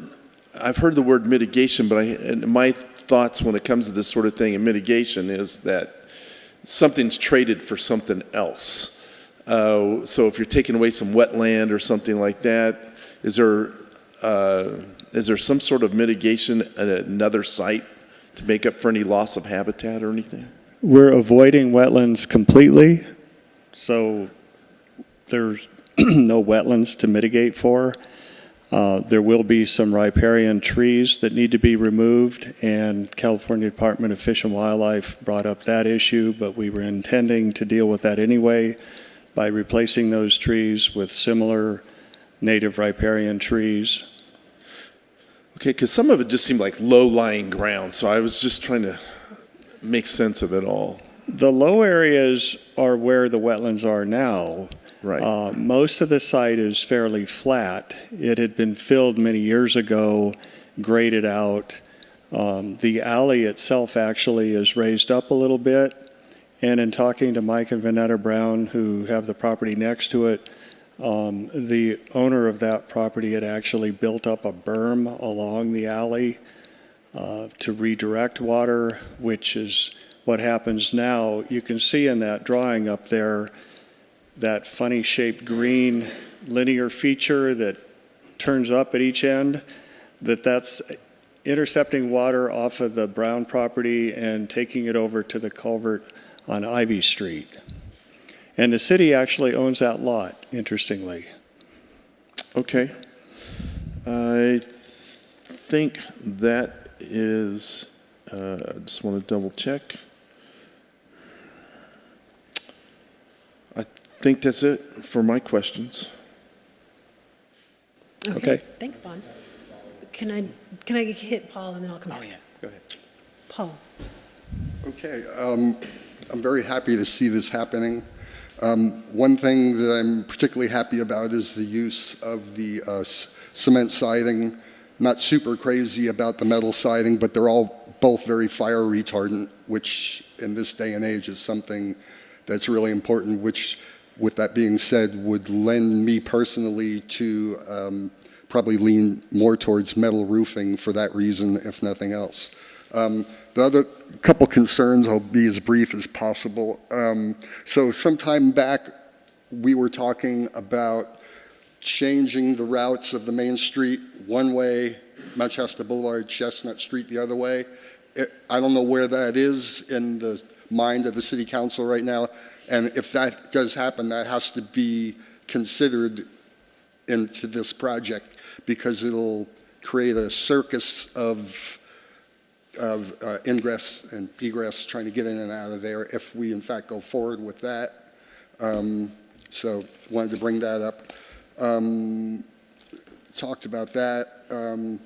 I've heard the word mitigation, but and my thoughts when it comes to this sort of thing in mitigation is that something's traded for something else. So if you're taking away some wetland or something like that, is there some sort of mitigation at another site to make up for any loss of habitat or anything? We're avoiding wetlands completely, so there's no wetlands to mitigate for. There will be some riparian trees that need to be removed, and California Department of Fish and Wildlife brought up that issue, but we were intending to deal with that anyway by replacing those trees with similar native riparian trees. Okay, because some of it just seemed like low-lying ground, so I was just trying to make sense of it all. The low areas are where the wetlands are now. Right. Most of the site is fairly flat. It had been filled many years ago, graded out. The alley itself actually is raised up a little bit. And in talking to Mike and Vanetta Brown, who have the property next to it, the owner of that property had actually built up a berm along the alley to redirect water, which is what happens now. You can see in that drawing up there that funny shaped green linear feature that turns up at each end, that's intercepting water off of the Brown property and taking it over to the culvert on Ivy Street. And the city actually owns that lot, interestingly. Okay. I think that is, I just want to double check. I think that's it for my questions. Okay. Thanks, Bon. Can I hit Paul and then I'll come back? Oh, yeah, go ahead. Paul. Okay, I'm very happy to see this happening. One thing that I'm particularly happy about is the use of the cement siding. Not super crazy about the metal siding, but they're all both very fire retardant, which in this day and age is something that's really important, which, with that being said, would lend me personally to probably lean more towards metal roofing for that reason, if nothing else. The other couple concerns, I'll be as brief as possible. So sometime back, we were talking about changing the routes of the main street one way, Mount Shasta Boulevard, Chestnut Street the other way. I don't know where that is in the mind of the city council right now, and if that does happen, that has to be considered into this project because it'll create a circus of ingress and egress trying to get in and out of there if we in fact go forward with that. So wanted to bring that up. Talked about that.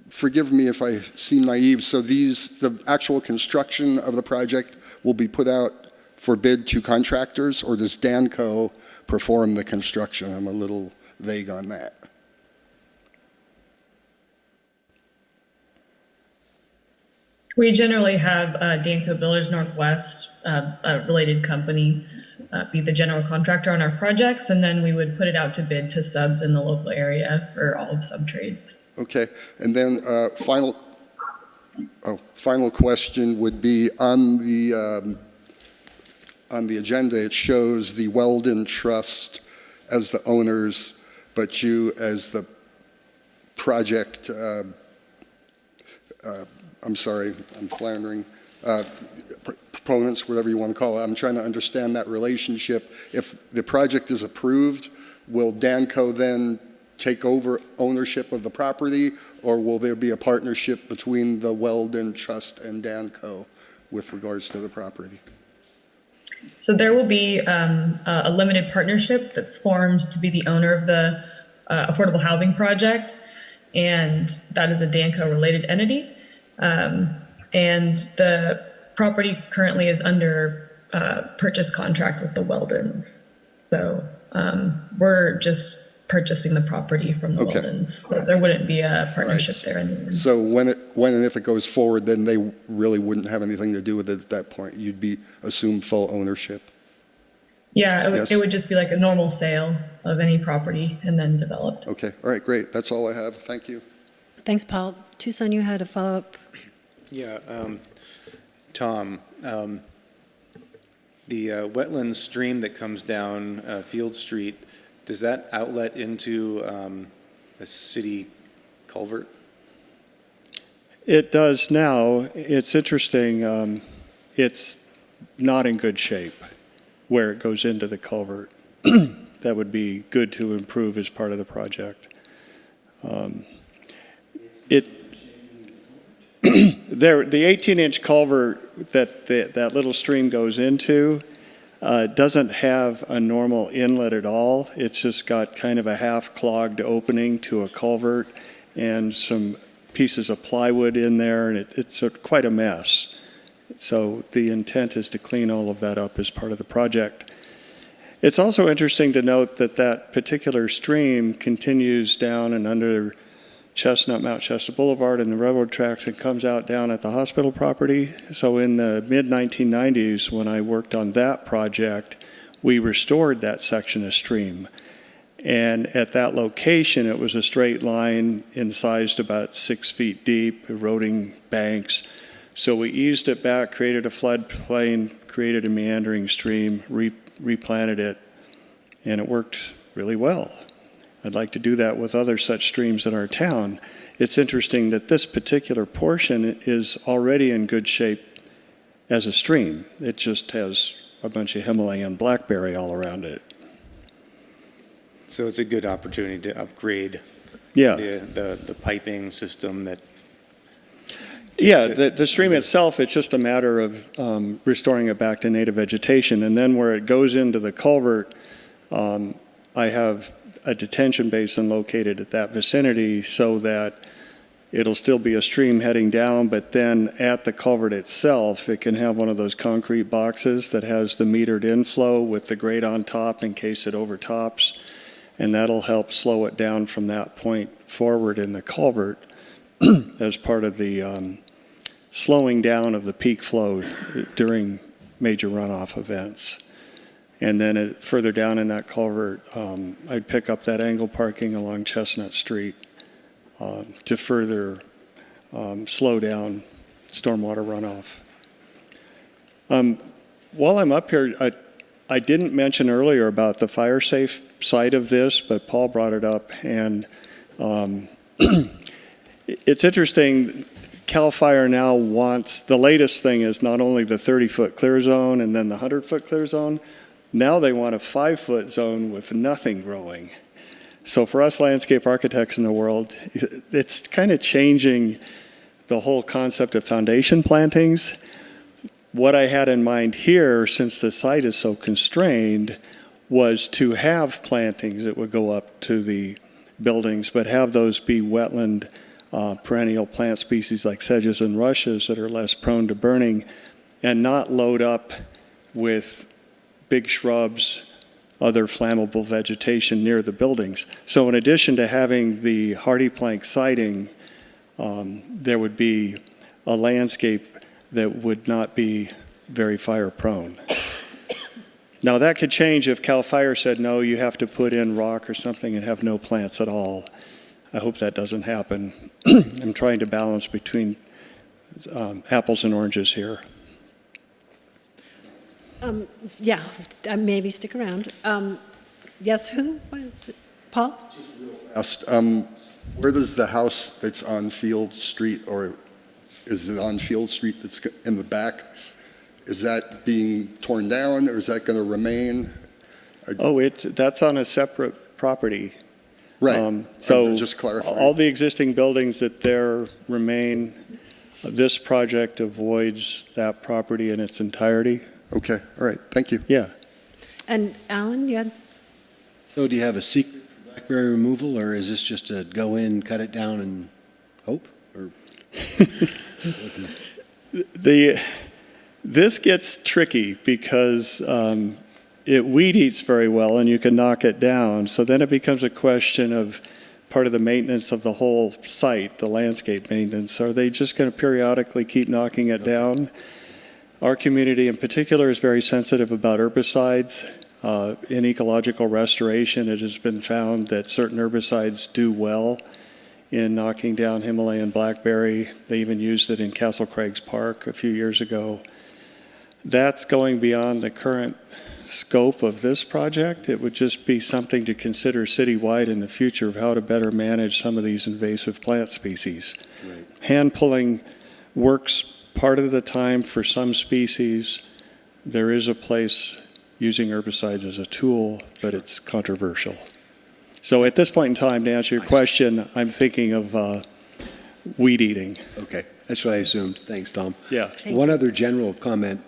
Forgive me if I seem naive. So the actual construction of the project will be put out for bid to contractors, or does Danco perform the construction? I'm a little vague on that. We generally have Danco Builders Northwest, a related company, be the general contractor on our projects, and then we would put it out to bid to subs in the local area for all of sub-trades. Okay, and then final question would be on the agenda. It shows the Weldon Trust as the owners, but you as the project. I'm sorry, I'm floundering. Proponents, whatever you want to call it. I'm trying to understand that relationship. If the project is approved, will Danco then take over ownership of the property, or will there be a partnership between the Weldon Trust and Danco with regards to the property? So there will be a limited partnership that's formed to be the owner of the affordable housing project, and that is a Danco-related entity. And the property currently is under purchase contract with the Weldons. So we're just purchasing the property from the Okay. Weldons. So there wouldn't be a partnership there in the end. So when and if it goes forward, then they really wouldn't have anything to do with it at that point? You'd be assumed full ownership? Yeah, Yes. it would just be like a normal sale of any property and then developed. Okay, all right, great. That's all I have. Thank you. Thanks, Paul. Tucson, you had a follow-up. Yeah, Tom, the wetland stream that comes down Field Street, does that outlet into a city culvert? It does now. It's interesting. It's not in good shape where it goes into the culvert. That would be good to improve as part of the project. The 18-inch culvert that little stream goes into doesn't have a normal inlet at all. It's just got kind of a half-clogged opening to a culvert and some pieces of plywood in there, and it's quite a mess. So the intent is to clean all of that up as part of the project. It's also interesting to note that that particular stream continues down and under Mount Shasta Boulevard and the railroad tracks and comes out down at the hospital property. So in the mid-1990s, when I worked on that project, we restored that section of stream. And at that location, it was a straight line incised about 6 feet deep, eroding banks. So we eased it back, created a floodplain, created a meandering stream, replanted it, and it worked really well. I'd like to do that with other such streams in our town. It's interesting that this particular portion is already in good shape as a stream. It just has a bunch of Himalayan blackberry all around it. So it's a good opportunity to upgrade Yeah. the piping system that. Yeah, the stream itself, it's just a matter of restoring it back to native vegetation. And then where it goes into the culvert, I have a detention basin located at that vicinity so that it'll still be a stream heading down, but then at the culvert itself, it can have one of those concrete boxes that has the metered inflow with the grate on top in case it overtops. And that'll help slow it down from that point forward in the culvert as part of the slowing down of the peak flow during major runoff events. And then further down in that culvert, I'd pick up that angle parking along Chestnut Street to further slow down stormwater runoff. While I'm up here, I didn't mention earlier about the fire safe side of this, but Paul brought it up. And it's interesting, CAL FIRE now wants, the latest thing is not only the 30-foot clear zone and then the 100-foot clear zone, now they want a 5-foot zone with nothing growing. So for us landscape architects in the world, it's kind of changing the whole concept of foundation plantings. What I had in mind here, since the site is so constrained, was to have plantings that would go up to the buildings, but have those be wetland perennial plant species like sedges and rushes that are less prone to burning, and not load up with big shrubs, other flammable vegetation near the buildings. So in addition to having the hardy plank siding, there would be a landscape that would not be very fire prone. Now that could change if CAL FIRE said, no, you have to put in rock or something and have no plants at all. I hope that doesn't happen. I'm trying to balance between apples and oranges here. Yeah, maybe stick around. Yes, who? Was it? Paul? Asked, where does the house that's on Field Street, or is it on Field Street that's in the back, is that being torn down, or is that going to remain? Oh, that's on a separate property. Right. So just clarifying. all the existing buildings that there remain, this project avoids that property in its entirety. Okay, all right, thank you. Yeah. And Alan, you had? So do you have a secret for blackberry removal, or is this just a go in, cut it down, and hope? Or This gets tricky because it weed eats very well and you can knock it down. So then it becomes a question of part of the maintenance of the whole site, the landscape maintenance. Are they just going to periodically keep knocking it down? Our community in particular is very sensitive about herbicides. In ecological restoration, it has been found that certain herbicides do well in knocking down Himalayan blackberry. They even used it in Castle Craig's Park a few years ago. That's going beyond the current scope of this project. It would just be something to consider citywide in the future of how to better manage some of these invasive plant species. Right. Hand pulling works part of the time for some species. There is a place using herbicides as a tool, but it's controversial. So at this point in time, to answer your question, I'm thinking of weed eating. Okay, that's what I assumed. Thanks, Tom. Yeah. One other general comment,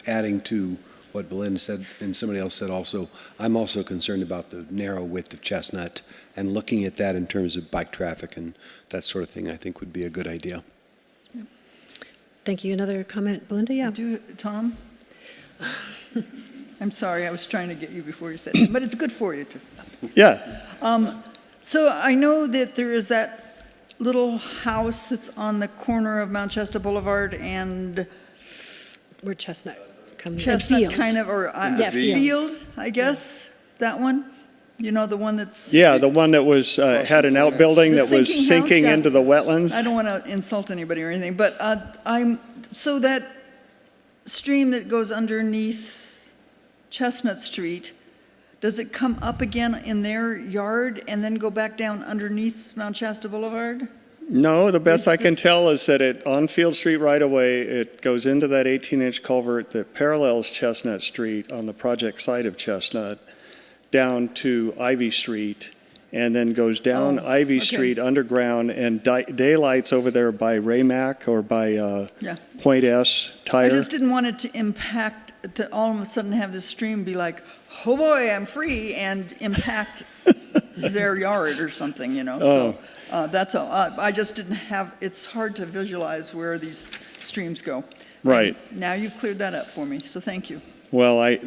adding to what Belinda said and somebody else said also, I'm also concerned about the narrow width of Chestnut, and looking at that in terms of bike traffic and that sort of thing, I think would be a good idea. Thank you. Another comment, Belinda? Yeah. Tom? I'm sorry, I was trying to get you before you said it, but it's good for you to. Yeah. So I know that there is that little house that's on the corner of Mount Shasta Boulevard and Where Chestnut comes. Chestnut, Field. kind of, or Yeah, Field, I guess, that one? You know, the one that's. Yeah, the one that was, had an outbuilding The that was sinking sinking house, yeah. into the wetlands. I don't want to insult anybody or anything, but so that stream that goes underneath Chestnut Street, does it come up again in their yard and then go back down underneath Mount Shasta Boulevard? No, the best Is I can this- tell is that on Field Street right away, it goes into that 18-inch culvert that parallels Chestnut Street on the project site of Chestnut, down to Ivy Street, and then goes down Oh, Ivy okay. Street underground, and daylight's over there by Raymac or by Yeah. Point S Tire. I just didn't want it to impact, to all of a sudden have this stream be like, oh boy, I'm free, and impact their yard or something, you know? So that's all. I just didn't have, it's hard to visualize where these streams go. Right. And now you've cleared that up for me, so thank you. Well, I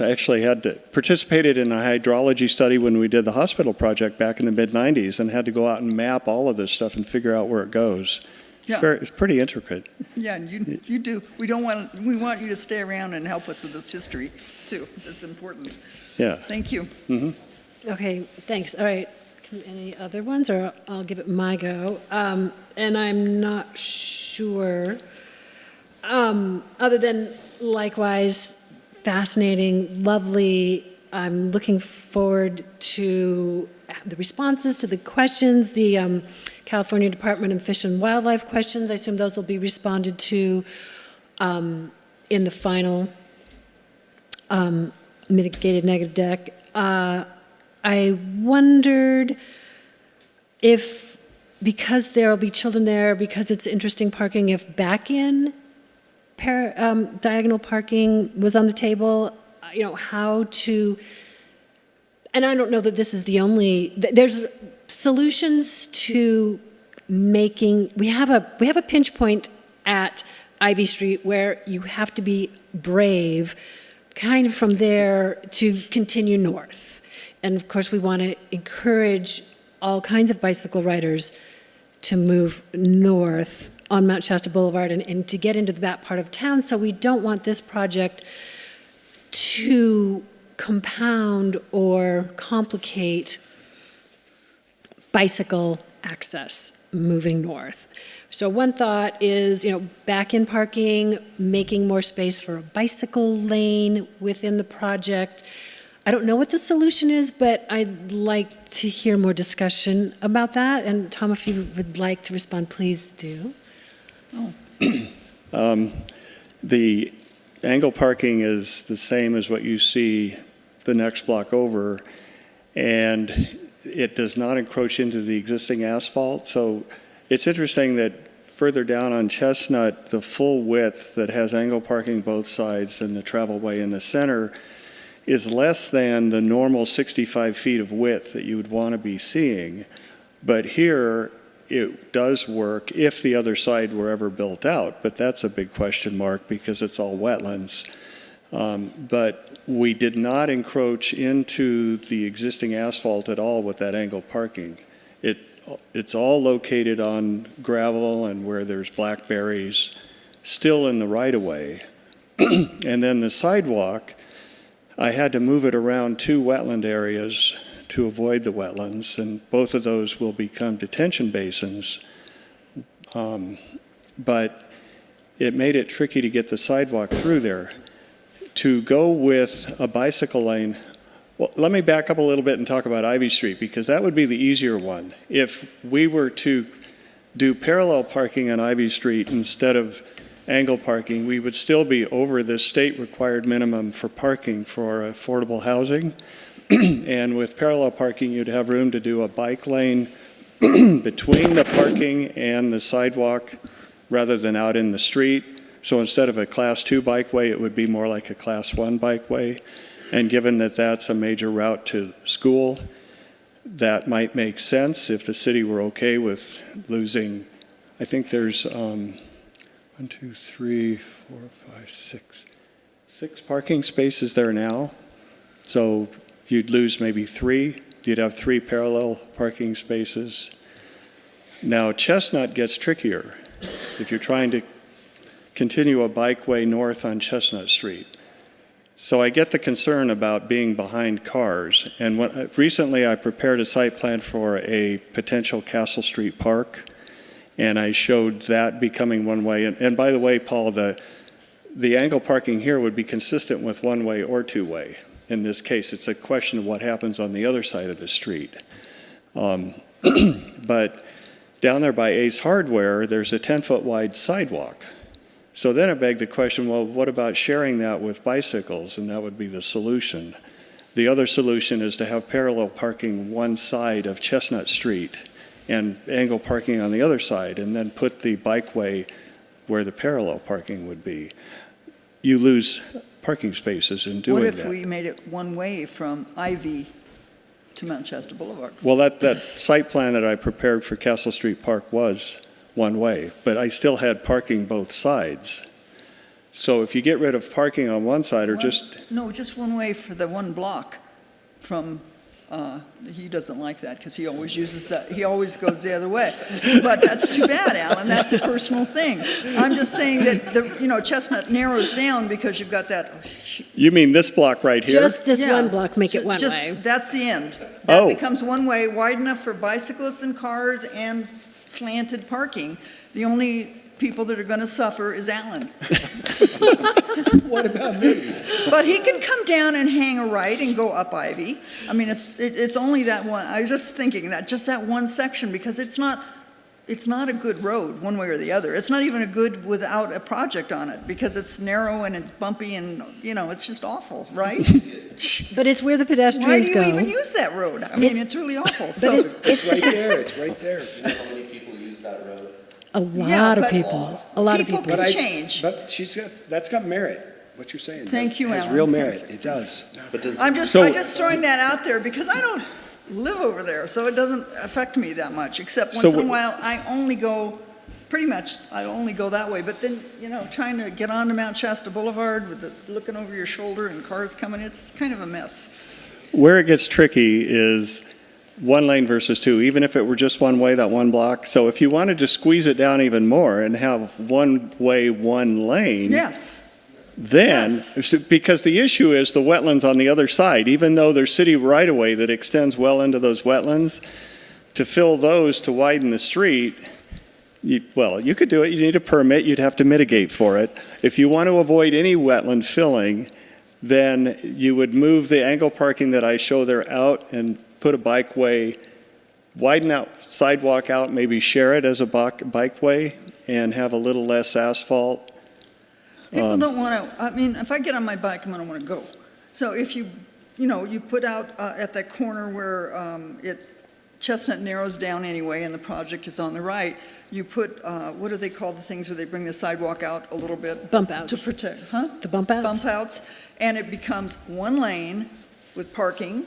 actually participated in a hydrology study when we did the hospital project back in the mid-'90s and had to go out and map all of this stuff and figure out where it goes. Yeah. It's pretty intricate. Yeah, and you do. We want you to stay around and help us with this history, too. That's important. Yeah. Thank you. Okay, thanks. All right. Any other ones, or I'll give it my go. And I'm not sure, other than likewise, fascinating, lovely. I'm looking forward to the responses to the questions, the California Department of Fish and Wildlife questions. I assume those will be responded to in the final mitigated negative deck. I wondered if, because there will be children there, because it's interesting parking, if back-in diagonal parking was on the table, you know, how to, and I don't know that this is the only, there's solutions to making, we have a pinch point at Ivy Street where you have to be brave kind of from there to continue north. And of course, we want to encourage all kinds of bicycle riders to move north on Mount Shasta Boulevard and to get into that part of town. So we don't want this project to compound or complicate bicycle access moving north. So one thought is, you know, back-in parking, making more space for a bicycle lane within the project. I don't know what the solution is, but I'd like to hear more discussion about that. And Tom, if you would like to respond, please do. The angle parking is the same as what you see the next block over, and it does not encroach into the existing asphalt. So it's interesting that further down on Chestnut, the full width that has angle parking both sides and the travel way in the center is less than the normal 65 feet of width that you would want to be seeing. But here, it does work if the other side were ever built out, but that's a big question mark because it's all wetlands. But we did not encroach into the existing asphalt at all with that angle parking. It's all located on gravel and where there's blackberries, still in the right-of-way. And then the sidewalk, I had to move it around 2 wetland areas to avoid the wetlands, and both of those will become detention basins. But it made it tricky to get the sidewalk through there. To go with a bicycle lane, well, let me back up a little bit and talk about Ivy Street, because that would be the easier one. If we were to do parallel parking on Ivy Street instead of angle parking, we would still be over the state required minimum for parking for affordable housing. And with parallel parking, you'd have room to do a bike lane between the parking and the sidewalk rather than out in the street. So instead of a Class 2 bikeway, it would be more like a Class 1 bikeway. And given that that's a major route to school, that might make sense if the city were okay with losing, I think there's 1, 2, 3, 4, 5, 6 parking spaces there now. So you'd lose maybe 3. You'd have 3 parallel parking spaces. Now, Chestnut gets trickier if you're trying to continue a bikeway north on Chestnut Street. So I get the concern about being behind cars. And recently I prepared a site plan for a potential Castle Street Park, and I showed that becoming one way. And by the way, Paul, the angle parking here would be consistent with one way or two way. In this case, it's a question of what happens on the other side of the street. But down there by Ace Hardware, there's a 10-foot wide sidewalk. So then it begged the question, well, what about sharing that with bicycles? And that would be the solution. The other solution is to have parallel parking one side of Chestnut Street and angle parking on the other side, and then put the bikeway where the parallel parking would be. You lose parking spaces in doing that. What if we made it one way from Ivy to Mount Shasta Boulevard? Well, that site plan that I prepared for Castle Street Park was one way, but I still had parking both sides. So if you get rid of parking on one side or No, just one way for the one block from, he doesn't like that because he always uses that, he always goes the other way. But that's too bad, Alan, that's a personal thing. I'm just saying that, Chestnut narrows down because you've got that. You mean this block right here? Just this one block, make it one way. That's the end. Oh. That becomes one way, wide enough for bicyclists and cars and slanted parking. The only people that are going to suffer is Alan. What about me? But he can come down and hang a right and go up Ivy. I mean, it's only that one. I was just thinking that, just that one section, because it's not a good road one way or the other. It's not even a good without a project on it, because it's narrow and it's bumpy and, it's just awful, right? But it's where the pedestrians go. Why do you even use that road? I mean, it's really awful. But So, it's Right there, it's right there. How many people use that road? a lot of people. A lot of people people. can change. But that's got merit, what you're saying. Thank you, It has Alan. real Thank merit, it does. But does, I'm just throwing that out there because I don't live over there, so it doesn't affect me that much, except once in a while, I only go that way. But then, trying to get onto Mount Shasta Boulevard with looking over your shoulder and cars coming, it's kind of a mess. Where it gets tricky is one lane versus two, even if it were just one way, that one block. So if you wanted to squeeze it down even more and have one way, one lane. Yes. Then, because the issue is the wetlands on the other side, even though there's city right-of-way that extends well into those wetlands, to fill those to widen the street, you could do it. You need a permit. You'd have to mitigate for it. If you want to avoid any wetland filling, then you would move the angle parking that I show there out and put a bikeway, widen out sidewalk out, maybe share it as a bikeway, and have a little less asphalt. People don't want to, if I get on my bike, I'm going to want to go. So if you put out at that corner where Chestnut narrows down anyway and the project is on the right, you put, what do they call the things where they bring the sidewalk out a little bit? Bump outs. To protect, huh? The bump outs? Bump outs, and it becomes one lane with parking.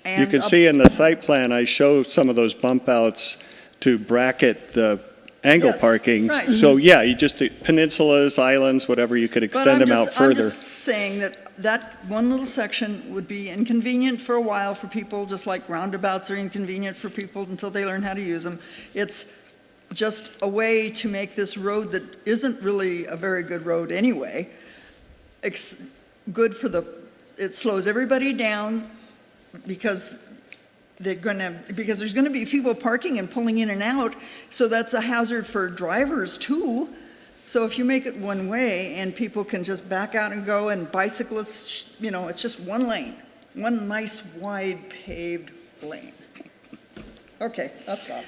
You and can up- see in the site plan, I show some of those bump outs to bracket the angle Yes, parking. right. So, yeah, you just, peninsulas, islands, whatever, you could extend them out I'm further. just saying that one little section would be inconvenient for a while for people, just like roundabouts are inconvenient for people until they learn how to use them. It's just a way to make this road that isn't really a very good road anyway, good for it slows everybody down because there's gonna be people parking and pulling in and out, so that's a hazard for drivers too. So if you make it one way and people can just back out and go, and bicyclists, it's just one lane, one nice wide paved lane. Okay, I'll stop.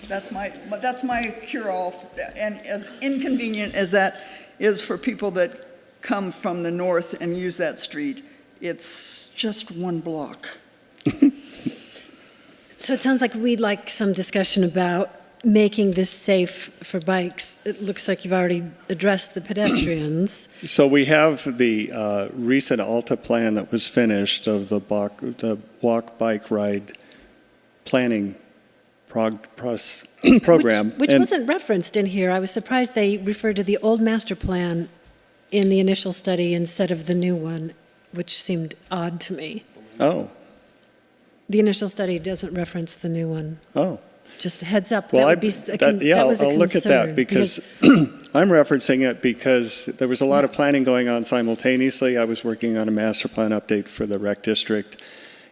That's my cure-all, and as inconvenient as that is for people that come from the north and use that street, it's just one block. So it sounds like we'd like some discussion about making this safe for bikes. It looks like you've already addressed the pedestrians. So we have the recent Alta plan that was finished of the walk, bike, ride planning program. Which And- wasn't referenced in here. I was surprised they referred to the old master plan in the initial study instead of the new one, which seemed odd to me. Oh, The initial study doesn't reference the new one. oh. Just a heads up, Well, that would be, that was a I'll look at that concern, because I'm referencing it because there was a lot of planning going on simultaneously. I was working on a master plan update for the rec district,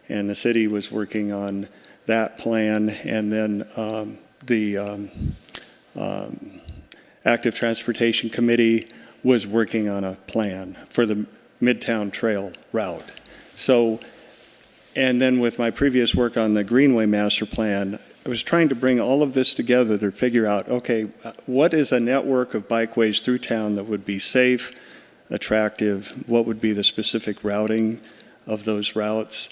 and the city was working on that plan, and then the Active Transportation Committee was working on a plan for the Midtown Trail route. So, and then with my previous work on the Greenway Master Plan, I was trying to bring all of this together to figure out, okay, what is a network of bikeways through town that would be safe, attractive? What would be the specific routing of those routes?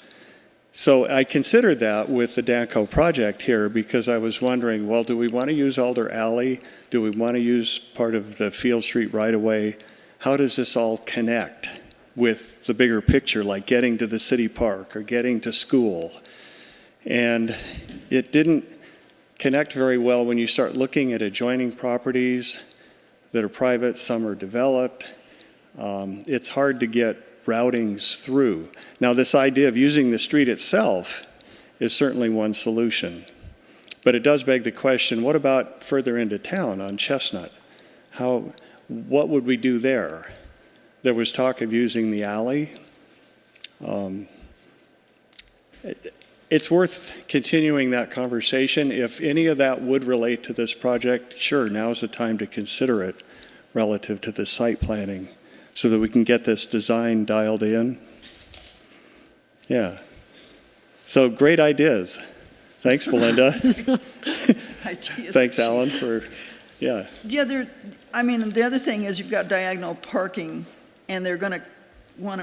So I considered that with the Danco project here because I was wondering, well, do we want to use Alder Alley? Do we want to use part of the Field Street right-of-way? How does this all connect with the bigger picture, like getting to the city park or getting to school? And it didn't connect very well when you start looking at adjoining properties that are private, some are developed. It's hard to get routings through. Now, this idea of using the street itself is certainly one solution. But it does beg the question, what about further into town on Chestnut? What would we do there? There was talk of using the alley. It's worth continuing that conversation. If any of that would relate to this project, sure, now's the time to consider it relative to the site planning so that we can get this design dialed in. Yeah. So great ideas. Thanks, Belinda. Ideas. Thanks, Alan, for, yeah. The other thing is you've got diagonal parking, and they're going to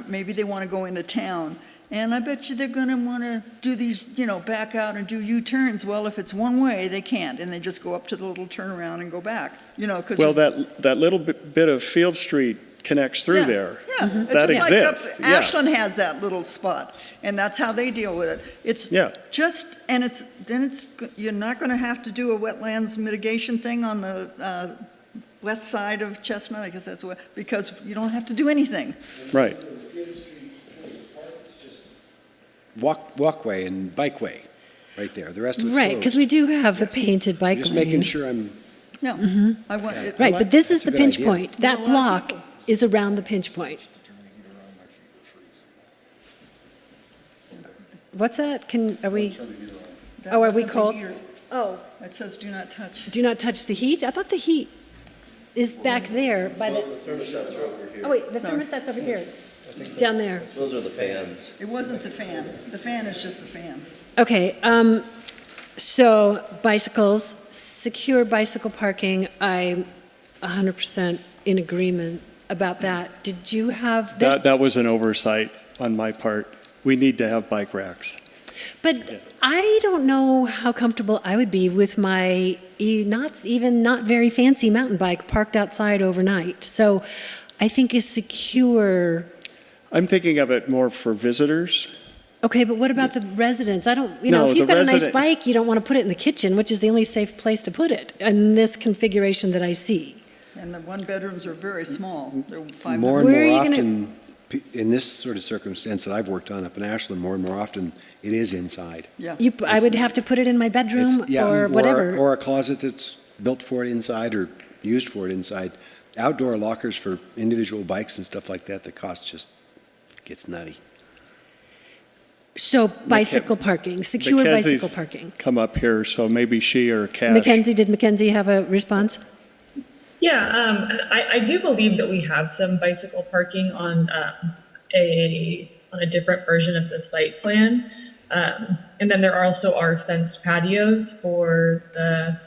maybe they want to go into town. And I bet you they're going to want to do these, back out and do U-turns. Well, if it's one way, they can't, and they just go up to the little turnaround and go back, because... Well, that little bit of Field Street connects through there. Yeah, it's That just exists, like Ashland has that little spot, and that's how they deal with it. It's just, and you're not going to have to do a wetlands mitigation thing on the west side of Chestnut, I guess that's what, because you don't have to do anything. Right. Walkway and bikeway, right there. The rest of it's Right, because we do have a painted bike lane. Just making sure I'm, Yeah. Right, but this is That's a the good pinch idea. point. That block is around the pinch point. What's that? Are we cold? Oh, It says do not touch. do not touch the heat? I thought the heat is back there by the... thermostats are over here. Oh, wait, the thermostat's over here, down there. Those are the fans. It wasn't the fan. The fan is just the fan. Okay, so bicycles, secure bicycle parking, I'm 100% in agreement about that. Did you have... That was an oversight on my part. We need to have bike racks. But I don't know how comfortable I would be with my not very fancy mountain bike parked outside overnight. So I think a secure. I'm thinking of it more for visitors. Okay, but what about the residents? I don't, No, if you've the got a nice resident- bike, you don't want to put it in the kitchen, which is the only safe place to put it in this configuration that I see. And the one-bedrooms are very small. They're 500. More and Where are more you gonna- often, in this sort of circumstance that I've worked on up in Ashland, more and more often, it is inside. Yeah. I would have to put it in my bedroom It's- yeah, or whatever. Or a closet that's built for it inside or used for it inside. Outdoor lockers for individual bikes and stuff like that, the cost just gets nutty. So bicycle parking, secure Mackenzie's bicycle parking. Come up here, so maybe she or Cash. Did Mackenzie have a response? Yeah, I do believe that we have some bicycle parking on a different version of the site plan. And then there also are fenced patios for the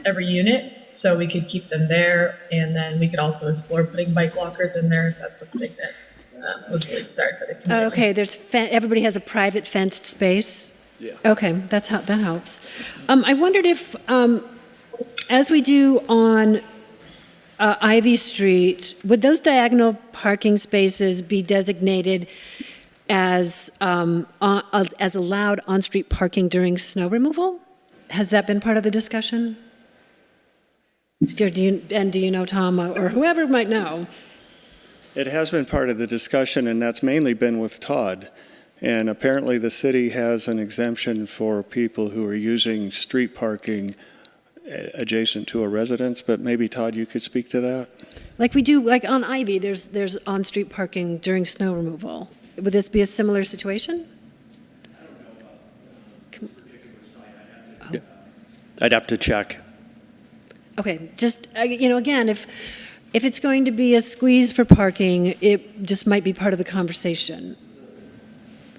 every unit, so we could keep them there. And then we could also explore putting bike lockers in there if that's something that was really desired for the community. Okay, everybody has a private fenced space? Yeah. Okay, that helps. I wondered if, as we do on Ivy Street, would those diagonal parking spaces be designated as allowed on-street parking during snow removal? Has that been part of the discussion? Do you know, Tom, or whoever might know? It has been part of the discussion, and that's mainly been with Todd. And apparently the city has an exemption for people who are using street parking adjacent to a residence, but maybe Todd, you could speak to that? Like we do, like on Ivy, there's on-street parking during snow removal. Would this be a similar situation? I'd have to check. Okay, just, again, if it's going to be a squeeze for parking, it just might be part of the conversation.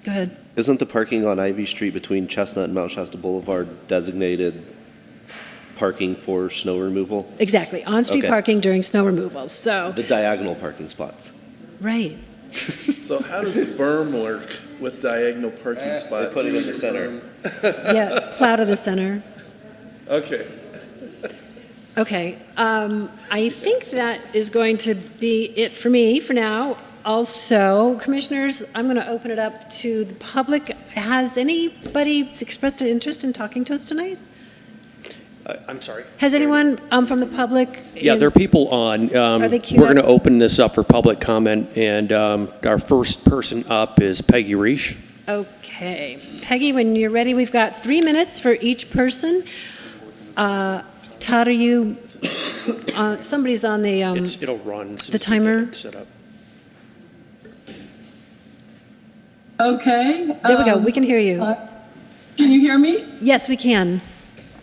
Go ahead. Isn't the parking on Ivy Street between Chestnut and Mount Shasta Boulevard designated parking for snow removal? Exactly, on-street Okay. parking during snow removal, so, The diagonal parking spots. right. So how does the berm work with diagonal parking They spots? put it in the center. Yeah, plow to the center. Okay. Okay, I think that is going to be it for me for now. Also, commissioners, I'm going to open it up to the public. Has anybody expressed an interest in talking to us tonight? I'm sorry. Has anyone from the public? Yeah, there are people on. Are they queued We're going to up? open this up for public comment, and our first person up is Peggy Reish. Okay. Peggy, when you're ready, we've got 3 minutes for each person. Todd, are you, somebody's on the, It'll run. the timer? Set up. Okay. There we go, we can hear you. Can you hear me? Yes, we can.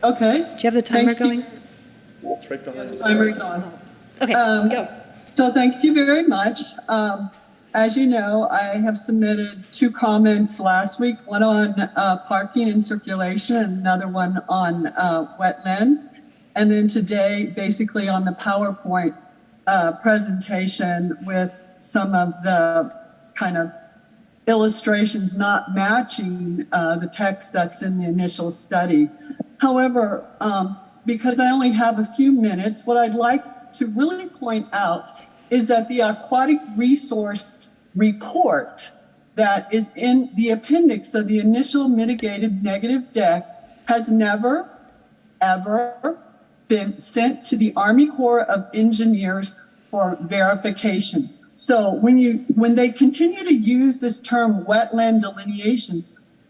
Okay. Do you have the timer Thank you. going? It's right behind us. Timer's on. Okay, Um, go. So thank you very much. As you know, I have submitted 2 comments last week, one on parking and circulation, and another one on wetlands. And then today, basically on the PowerPoint presentation with some of the kind of illustrations not matching the text that's in the initial study. However, because I only have a few minutes, what I'd like to really point out is that the aquatic resource report that is in the appendix of the initial mitigated negative deck has never, ever been sent to the Army Corps of Engineers for verification. So when they continue to use this term wetland delineation,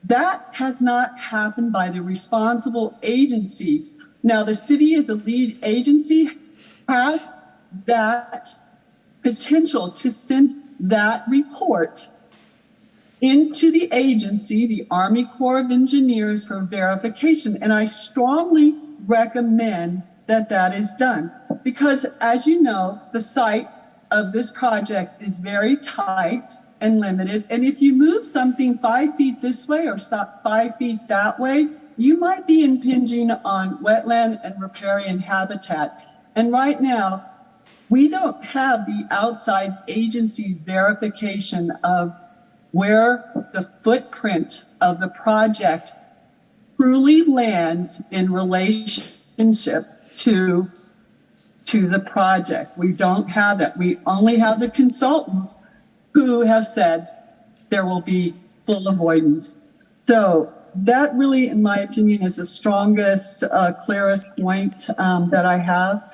that has not happened by the responsible agencies. Now, the city as a lead agency has that potential to send that report into the agency, the Army Corps of Engineers, for verification. And I strongly recommend that that is done because, as you know, the site of this project is very tight and limited. And if you move something 5 feet this way or 5 feet that way, you might be impinging on wetland and riparian habitat. And right now, we don't have the outside agency's verification of where the footprint of the project truly lands in relationship to the project. We don't have that. We only have the consultants who have said there will be full avoidance. So that really, in my opinion, is the strongest, clearest point that I have.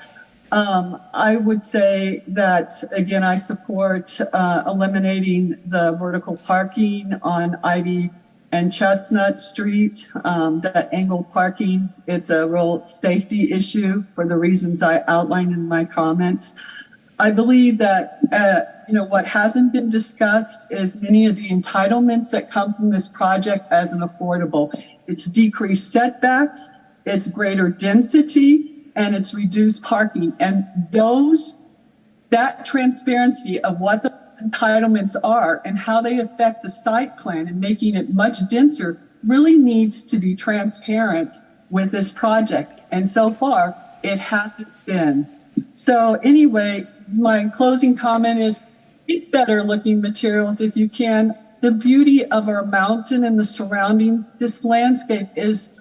I would say that, again, I support eliminating the vertical parking on Ivy and Chestnut Street, that angled parking. It's a real safety issue for the reasons I outlined in my comments. I believe that, what hasn't been discussed is many of the entitlements that come from this project as an affordable. It's decreased setbacks, it's greater density, and it's reduced parking. And that transparency of what the entitlements are and how they affect the site plan and making it much denser really needs to be transparent with this project. And so far, it hasn't been. So anyway, my closing comment is get better looking materials if you can. The beauty of our mountain and the surroundings, this landscape is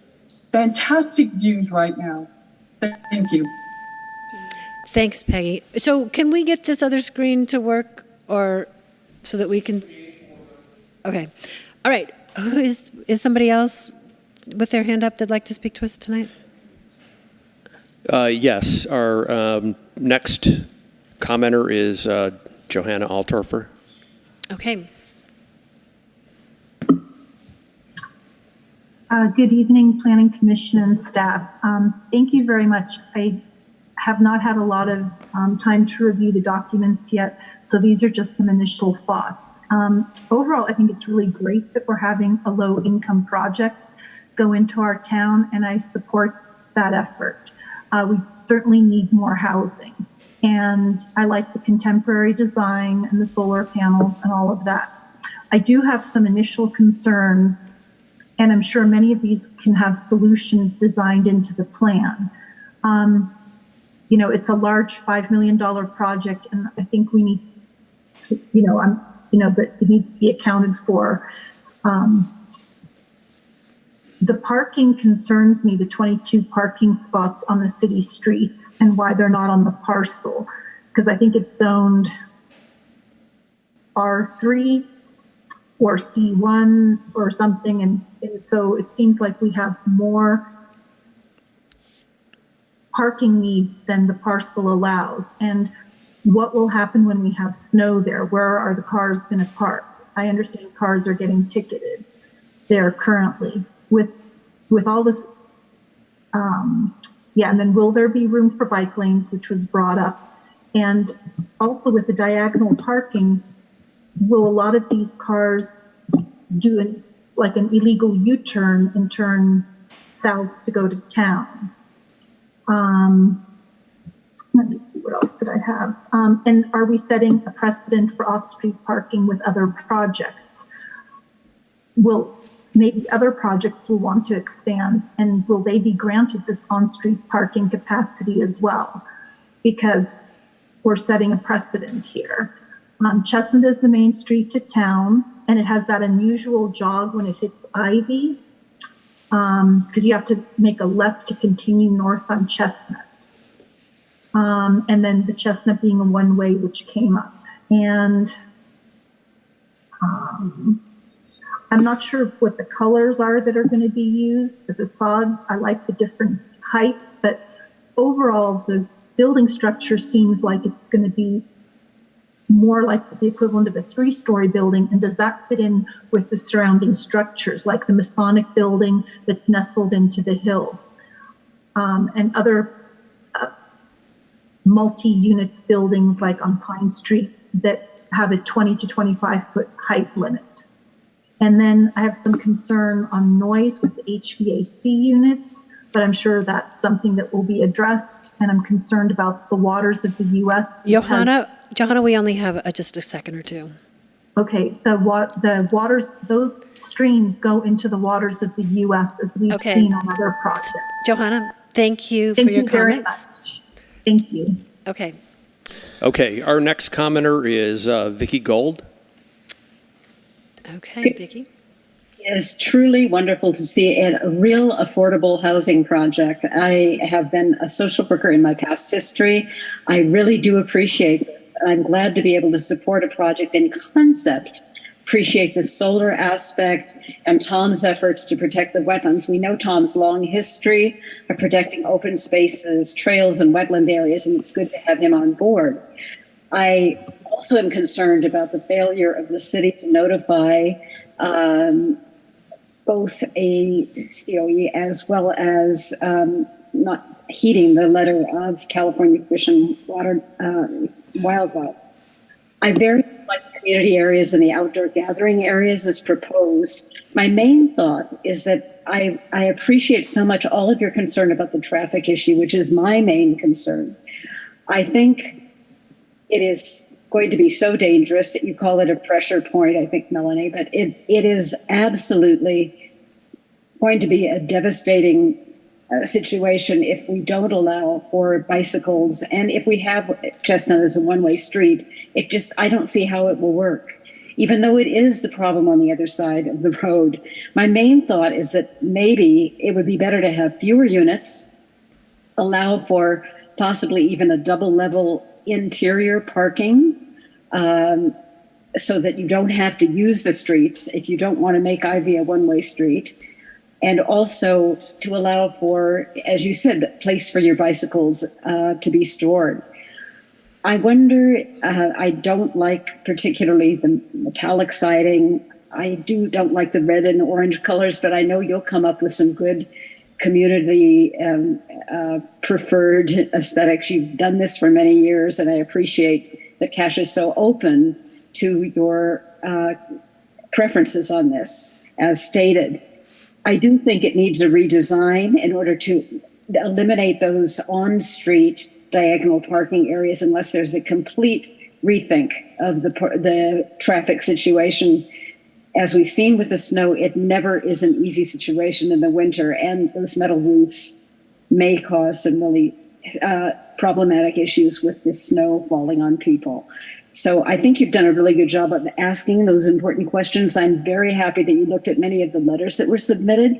fantastic views right now. Thank you. Thanks, Peggy. So can we get this other screen to work, or so that we can? Okay. All right. Who is somebody else with their hand up that'd like to speak to us tonight? Yes. Our next commenter is Johanna Altorfer. Okay. Good evening, Planning Commission and staff. Thank you very much. I have not had a lot of time to review the documents yet, so these are just some initial thoughts. Overall, I think it's really great that we're having a low-income project go into our town, and I support that effort. We certainly need more housing, and I like the contemporary design and the solar panels and all of that. I do have some initial concerns, and I'm sure many of these can have solutions designed into the plan. It's a large $5 million project, and I think we need to, but it needs to be accounted for. The parking concerns me, the 22 parking spots on the city streets, and why they're not on the parcel, because I think it's zoned R3 or C1 or something, and so it seems like we have more parking needs than the parcel allows. And what will happen when we have snow there? Where are the cars going to park? I understand cars are getting ticketed there currently with all this. And then will there be room for bike lanes, which was brought up? And also with the diagonal parking, will a lot of these cars do an illegal U-turn and turn south to go to town? Let me see, what else did I have? And are we setting a precedent for off-street parking with other projects? Maybe other projects will want to expand, and will they be granted this on-street parking capacity as well? Because we're setting a precedent here. Chestnut is the main street to town, and it has that unusual jog when it hits Ivy, because you have to make a left to continue north on Chestnut. And then the Chestnut being a one-way, which came up. And I'm not sure what the colors are that are going to be used. The facade, I like the different heights, but overall, the building structure seems like it's going to be more like the equivalent of a 3-story building. And does that fit in with the surrounding structures, like the Masonic building that's nestled into the hill, and other multi-unit buildings like on Pine Street that have a 20 to 25 foot height limit? And then I have some concern on noise with the HVAC units, but I'm sure that's something that will be addressed. And I'm concerned about the waters of the U.S. Johanna, we only have just a second or two. Okay, the waters, those streams go into the waters of the U.S. as we've seen on other projects. Johanna, thank you for your comments. Very much. Thank you. Okay. Okay, our next commenter is Vicki Gold. Okay, Vicki? It's truly wonderful to see a real affordable housing project. I have been a social worker in my past history. I really do appreciate this. I'm glad to be able to support a project in concept. Appreciate the solar aspect and Tom's efforts to protect the wetlands. We know Tom's long history of protecting open spaces, trails, and wetland areas, and it's good to have him on board. I also am concerned about the failure of the city to notify both a COE as well as not heeding the letter of California Fish and Wildlife. I very much like the community areas and the outdoor gathering areas as proposed. My main thought is that I appreciate so much all of your concern about the traffic issue, which is my main concern. I think it is going to be so dangerous that you call it a pressure point, I think, Melanie, but it is absolutely going to be a devastating situation if we don't allow for bicycles. And if we have Chestnut as a one-way street, I don't see how it will work, even though it is the problem on the other side of the road. My main thought is that maybe it would be better to have fewer units, allow for possibly even a double level interior parking, so that you don't have to use the streets if you don't want to make Ivy a one-way street. And also to allow for, as you said, a place for your bicycles to be stored. I wonder, I don't like particularly the metallic siding. I don't like the red and orange colors, but I know you'll come up with some good community preferred aesthetics. You've done this for many years, and I appreciate that Cash is so open to your preferences on this, as stated. I do think it needs a redesign in order to eliminate those on-street diagonal parking areas unless there's a complete rethink of the traffic situation. As we've seen with the snow, it never is an easy situation in the winter, and those metal roofs may cause some really problematic issues with the snow falling on people. So I think you've done a really good job of asking those important questions. I'm very happy that you looked at many of the letters that were submitted.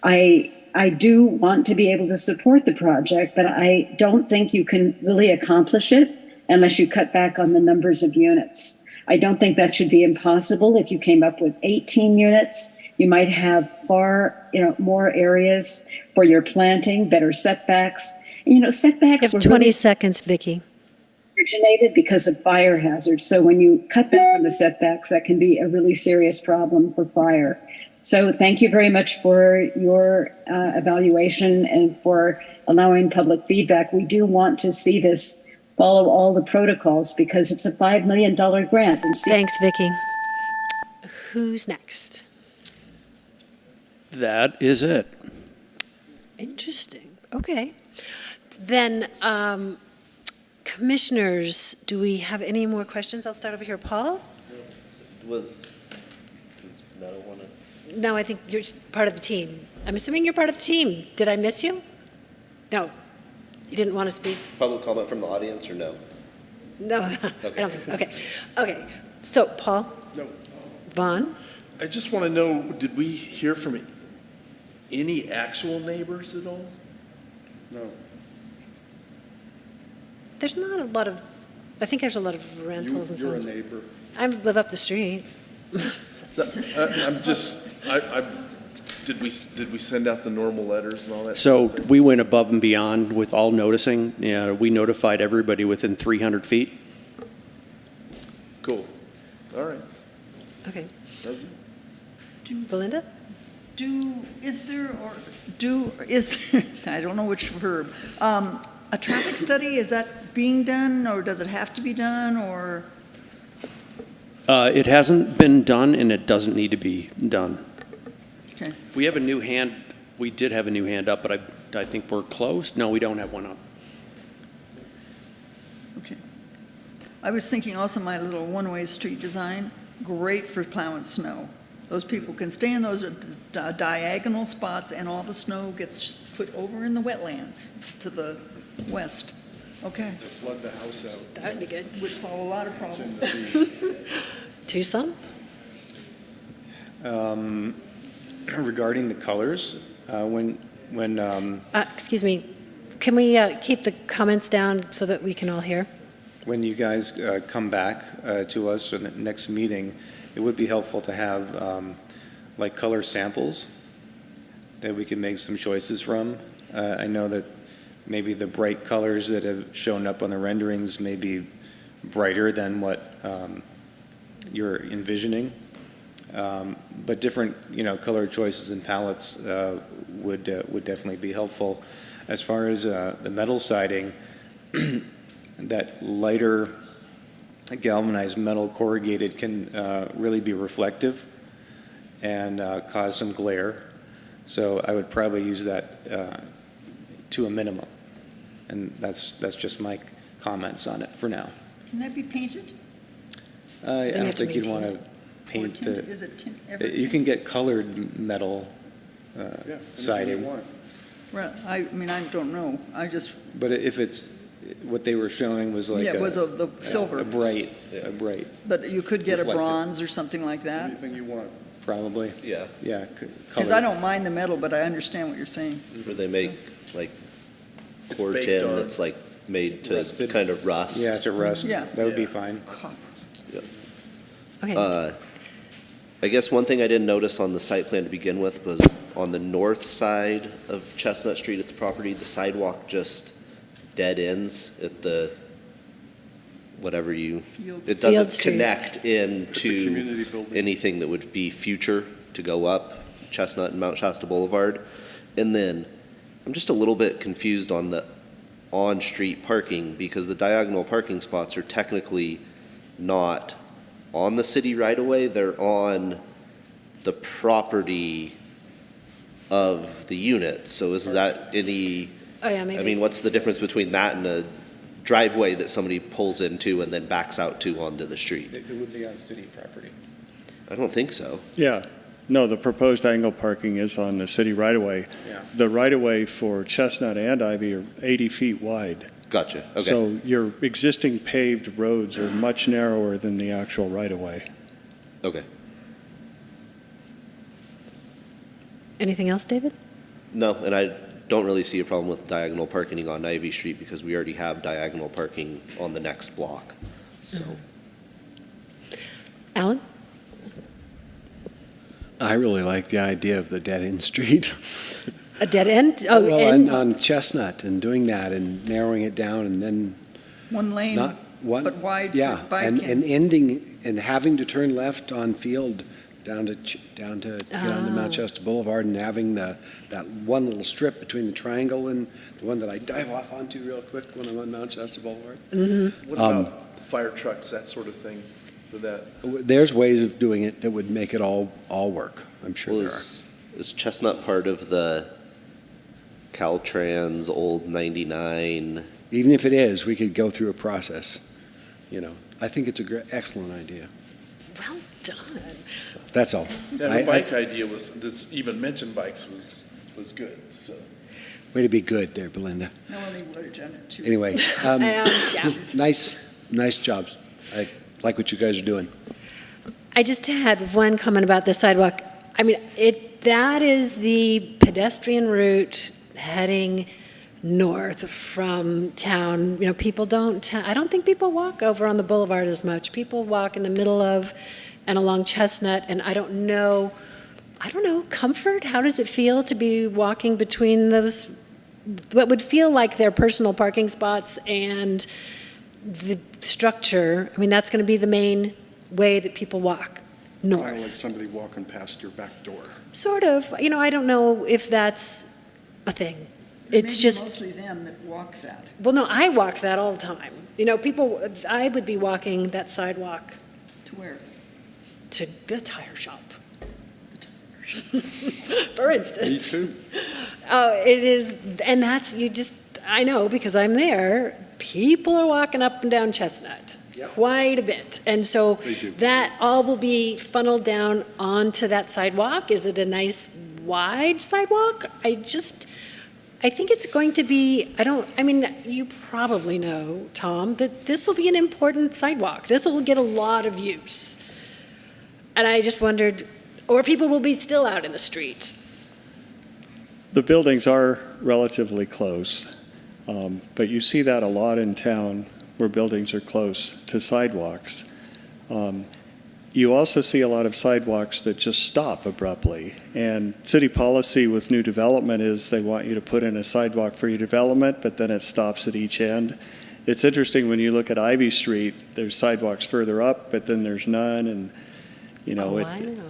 I do want to be able to support the project, but I don't think you can really accomplish it unless you cut back on the numbers of units. I don't think that should be impossible. If you came up with 18 units, you might have more areas for your planting, better setbacks. Setbacks You have were 20 really seconds, Vicki. originated because of fire hazards. So when you cut back on the setbacks, that can be a really serious problem for fire. So thank you very much for your evaluation and for allowing public feedback. We do want to see this follow all the protocols because it's a $5 million grant. Thanks, Vicki. Who's next? That is it. Interesting. Okay. Then, commissioners, do we have any more questions? I'll start over here. Paul? Does Mel want to? No, I think you're part of the team. I'm assuming you're part of the team. Did I miss you? No. You didn't want to speak? Public comment from the audience or no? No. Okay. I don't think. Okay. Okay. So, Paul? No. Vaughn? I just want to know, did we hear from any actual neighbors at all? No. There's not a lot of, I think there's a lot of rentals and so on. You're a neighbor. I live up the street. I'm just, did we send out the normal letters and all that? So we went above and beyond with all noticing. Yeah, we notified everybody within 300 feet. Cool. All right. Okay. That was it. Belinda? Is there, I don't know which verb, a traffic study, is that being done, or does it have to be done, or? It hasn't been done, and it doesn't need to be done. Okay. We have a new hand. We did have a new hand up, but I think we're closed. No, we don't have one up. Okay. I was thinking also my little one-way street design, great for plowing snow. Those people can stay in those diagonal spots, and all the snow gets put over in the wetlands to the west. Okay. To flood the house out. That would be good. Would solve a lot of problems. Tucson? Regarding the colors, Excuse me, can we keep the comments down so that we can all hear? when you guys come back to us for the next meeting, it would be helpful to have like color samples that we can make some choices from. I know that maybe the bright colors that have shown up on the renderings may be brighter than what you're envisioning. But different, color choices and palettes would definitely be helpful. As far as the metal siding, that lighter galvanized metal corrugated can really be reflective and cause some glare. So I would probably use that to a minimum. And that's just my comments on it for now. Can that be painted? I Then you don't have to think you'd maintain want to paint the. Is it ever You can get colored metal siding, Well, I mean, I don't know. I just, but if it's, what they were showing was like yeah, it was the silver. a bright, But you could get a reflective. bronze or something like that. Anything you want. probably, Yeah, yeah. Because I don't mind the metal, but I understand what you're saying. where they make like It's core baked tin on. that's like made to Rusted. kind of rust. Yeah, to rust, Yeah. that would be Yeah. fine. Okay. I guess one thing I didn't notice on the site plan to begin with was on the north side of Chestnut Street at the property, the sidewalk just dead ends at the, whatever you, Field. it Field doesn't Street. connect community into building. anything that would be future to go up Chestnut and Mount Shasta Boulevard. And then I'm just a little bit confused on the on-street parking because the diagonal parking spots are technically not on the city right away, they're on the property of the unit. So is that any, Oh, yeah, maybe. I mean, what's the difference between that and a driveway that somebody pulls into and then backs out to onto the street? It would be on city property. I don't think so. Yeah, no, the proposed angle parking is on the city right-of-way. Yeah. The right-of-way for Chestnut and Ivy are 80 feet wide. Gotcha, okay. So your existing paved roads are much narrower than the actual right-of-way. Okay. Anything else, David? No, and I don't really see a problem with diagonal parking on Ivy Street because we already have diagonal parking on the next block, so. Alan? I really like the idea of the dead-end street. A dead end? Oh, Well, and on Chestnut and doing that and narrowing it down and then One lane, not one. but wide for Yeah, and biking. ending, and having to turn left on Field down to get onto Mount Shasta Boulevard and having that one little strip between the triangle and the one that I dive off onto real quick when I'm on Mount Shasta Boulevard. What about fire trucks, that sort of thing for that? There's ways of doing it that would make it all work. I'm sure Well, there are. is Chestnut part of the Caltrans old 99? Even if it is, we could go through a process, I think it's excellent idea. well done. So, that's all. Yeah, the bike idea was, this even mention bikes was good, so. Way to be good there, Belinda. Melanie would have done it too. Anyway, Yeah. nice jobs. I like what you guys are doing. I just had one comment about the sidewalk. I mean, that is the pedestrian route heading north from town. People I don't think people walk over on the boulevard as much. People walk in the middle of and along Chestnut, and I don't know, comfort? How does it feel to be walking between those, what would feel like their personal parking spots and the structure? I mean, that's going to be the main way that people walk north. Kind of like somebody walking past your back door. Sort of. I don't know if that's a thing. It's Maybe just, mostly them that walk that. well, no, I walk that all the time. I would be walking that sidewalk To where? to the tire shop. For instance. Me too. It is, and I know because I'm there, people are walking up and down Chestnut quite a bit. And so They do. that all will be funneled down onto that sidewalk. Is it a nice wide sidewalk? I think it's going to be, you probably know, Tom, that this will be an important sidewalk. This will get a lot of use. And I just wondered, Or people will be still out in the street. The buildings are relatively close, but you see that a lot in town where buildings are close to sidewalks. You also see a lot of sidewalks that just stop abruptly. And city policy with new development is they want you to put in a sidewalk for your development, but then it stops at each end. It's interesting when you look at Ivy Street, there's sidewalks further up, but then there's none. And, you know, I know.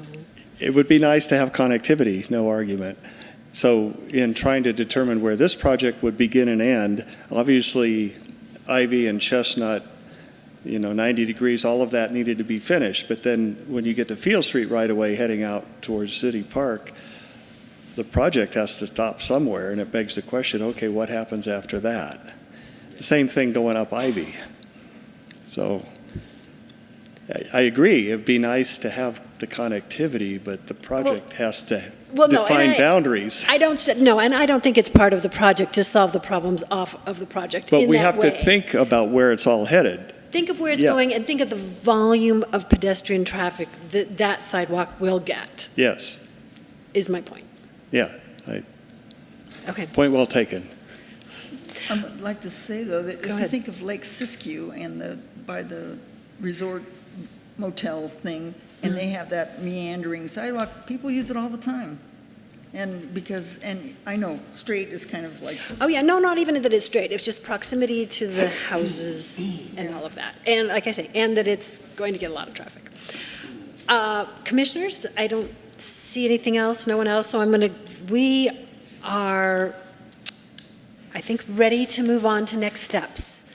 it would be nice to have connectivity, no argument. So in trying to determine where this project would begin and end, obviously Ivy and Chestnut, 90 degrees, all of that needed to be finished. But then when you get to Field Street right away heading out towards City Park, the project has to stop somewhere, and it begs the question, okay, what happens after that? The same thing going up Ivy. So I agree, it'd be nice to have the connectivity, but the project has to define boundaries. I don't think it's part of the project to solve the problems off of the project in that way. But we have to think about where it's all headed. Think of where it's going and think of the volume of pedestrian traffic that sidewalk will get. Yes. Is my point. Yeah. Okay. Point well taken. I would like to say, though, that if you ahead. think of Lake Siskiyou and by the resort motel thing, and they have that meandering sidewalk, people use it all the time. And I know straight is kind of like. Oh, yeah, no, not even that it's straight. It's just proximity to the houses and all of that. And like I say, and that it's going to get a lot of traffic. Commissioners, I don't see anything else, no one else, so we are, I think, ready to move on to next steps.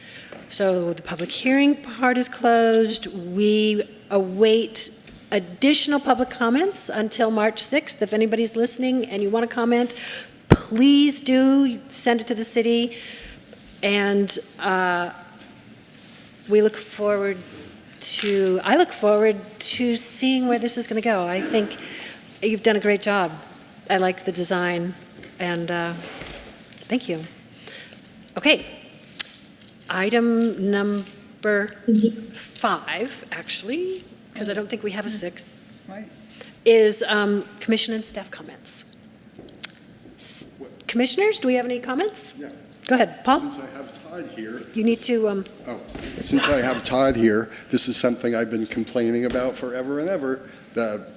So the public hearing part is closed. We await additional public comments until March 6th. If anybody's listening and you want to comment, please do send it to the city. And I look forward to seeing where this is going to go. I think you've done a great job. I like the design, and thank you. Okay. Item number 5, actually, because I don't think we have a 6, Right. is commission and staff comments. Commissioners, do we have any comments? Yeah. Go ahead, Paul. Since I have Todd here. You need to. Since I have Todd here, this is something I've been complaining about forever and ever. The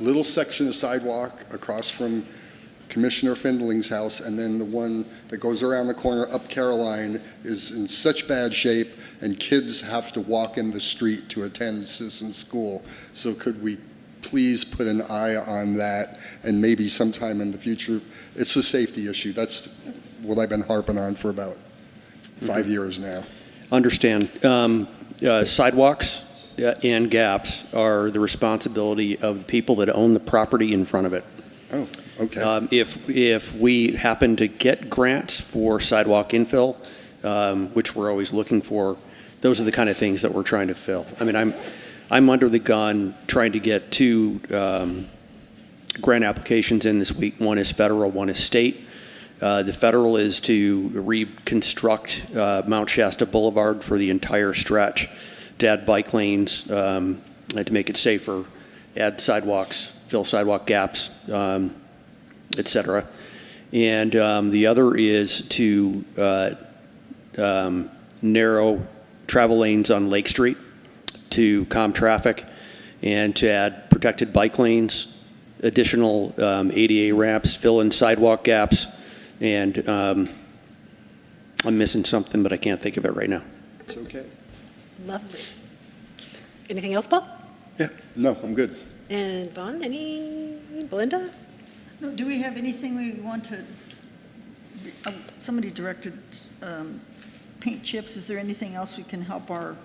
little section of sidewalk across from Commissioner Findling's house, and then the one that goes around the corner up Caroline is in such bad shape, and kids have to walk in the street to attend Citizen School. So could we please put an eye on that, and maybe sometime in the future, it's a safety issue. That's what I've been harping on for about 5 years now. Understand. Sidewalks and gaps are the responsibility of the people that own the property in front of it. Oh, okay. If we happen to get grants for sidewalk infill, which we're always looking for, those are the kind of things that we're trying to fill. I mean, I'm under the gun trying to get 2 grant applications in this week. One is federal, one is state. The federal is to reconstruct Mount Shasta Boulevard for the entire stretch, to add bike lanes, to make it safer, add sidewalks, fill sidewalk gaps, et cetera. And the other is to narrow travel lanes on Lake Street to calm traffic, and to add protected bike lanes, additional ADA ramps, fill in sidewalk gaps, and I'm missing something, but I can't think of it right now. It's okay. Lovely. Anything else, Paul? Yeah, no, I'm good. And Vaughn, Belinda? No, do we have anything we want to, somebody directed paint chips. Is there anything else we can help our?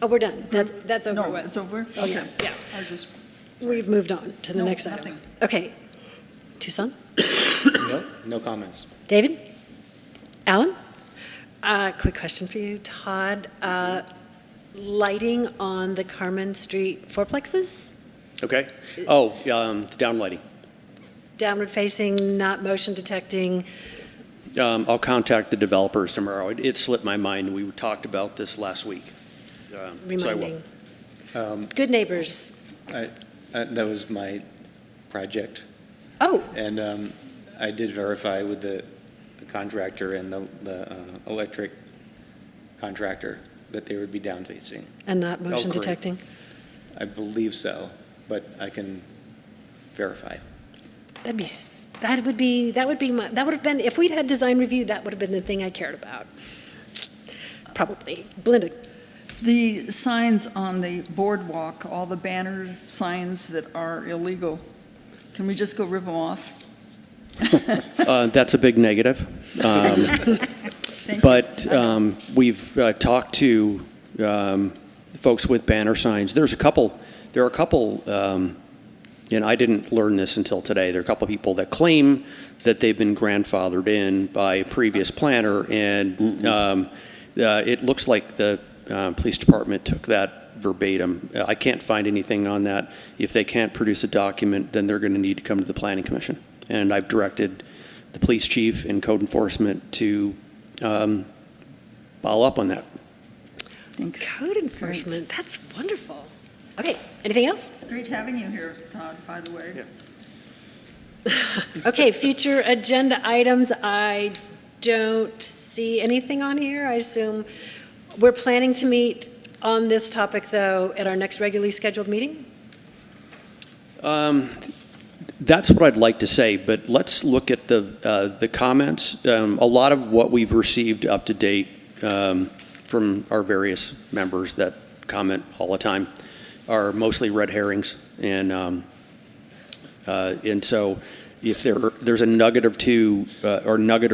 Oh, we're done. That's over No, with. it's over? Oh, Okay. yeah. I just. We've moved on to the No, next item. nothing. Okay. Tucson? No comments. David? Alan? Quick question for you, Todd. Lighting on the Carmen Street fourplexes? Okay. Oh, the downlighting. Downward facing, not motion detecting. I'll contact the developers tomorrow. It slipped my mind. We talked about this last week. So I will. Reminding. Good neighbors. That was my project. Oh, And I did verify with the contractor and the electric contractor that they would be down facing. and not motion great. detecting? I believe so, but I can verify. That would have been, if we'd had design review, that would have been the thing I cared about. Probably. Belinda? The signs on the boardwalk, all the banner signs that are illegal, can we just go rip them off? That's a big negative. But we've talked to folks with banner signs. There are a couple, and I didn't learn this until today. There are a couple people that claim that they've been grandfathered in by a previous planner, and it looks like the police department took that verbatim. I can't find anything on that. If they can't produce a document, then they're going to need to come to the Planning Commission. And I've directed the police chief and code enforcement to follow up on that. Thanks. Code enforcement, that's wonderful. Okay, anything else? It's great having you here, Todd, by the way. Okay, future agenda items, I don't see anything on here. I assume we're planning to meet on this topic, though, at our next regularly scheduled meeting? That's what I'd like to say, but let's look at the comments. A lot of what we've received up to date from our various members that comment all the time are mostly red herrings, and so if there's a nugget or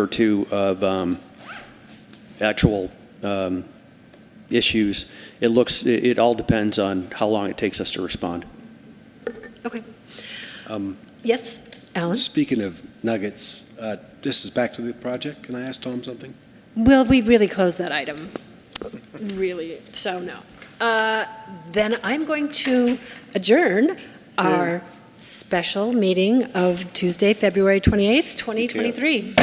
two of actual issues, it all depends on how long it takes us to respond. Okay. Yes, Alan? Speaking of nuggets, this is back to the project. Can I ask Tom something? Well, we really closed that item. Really, so no. Then I'm going to adjourn our special meeting of Tuesday, February 28th, 2023.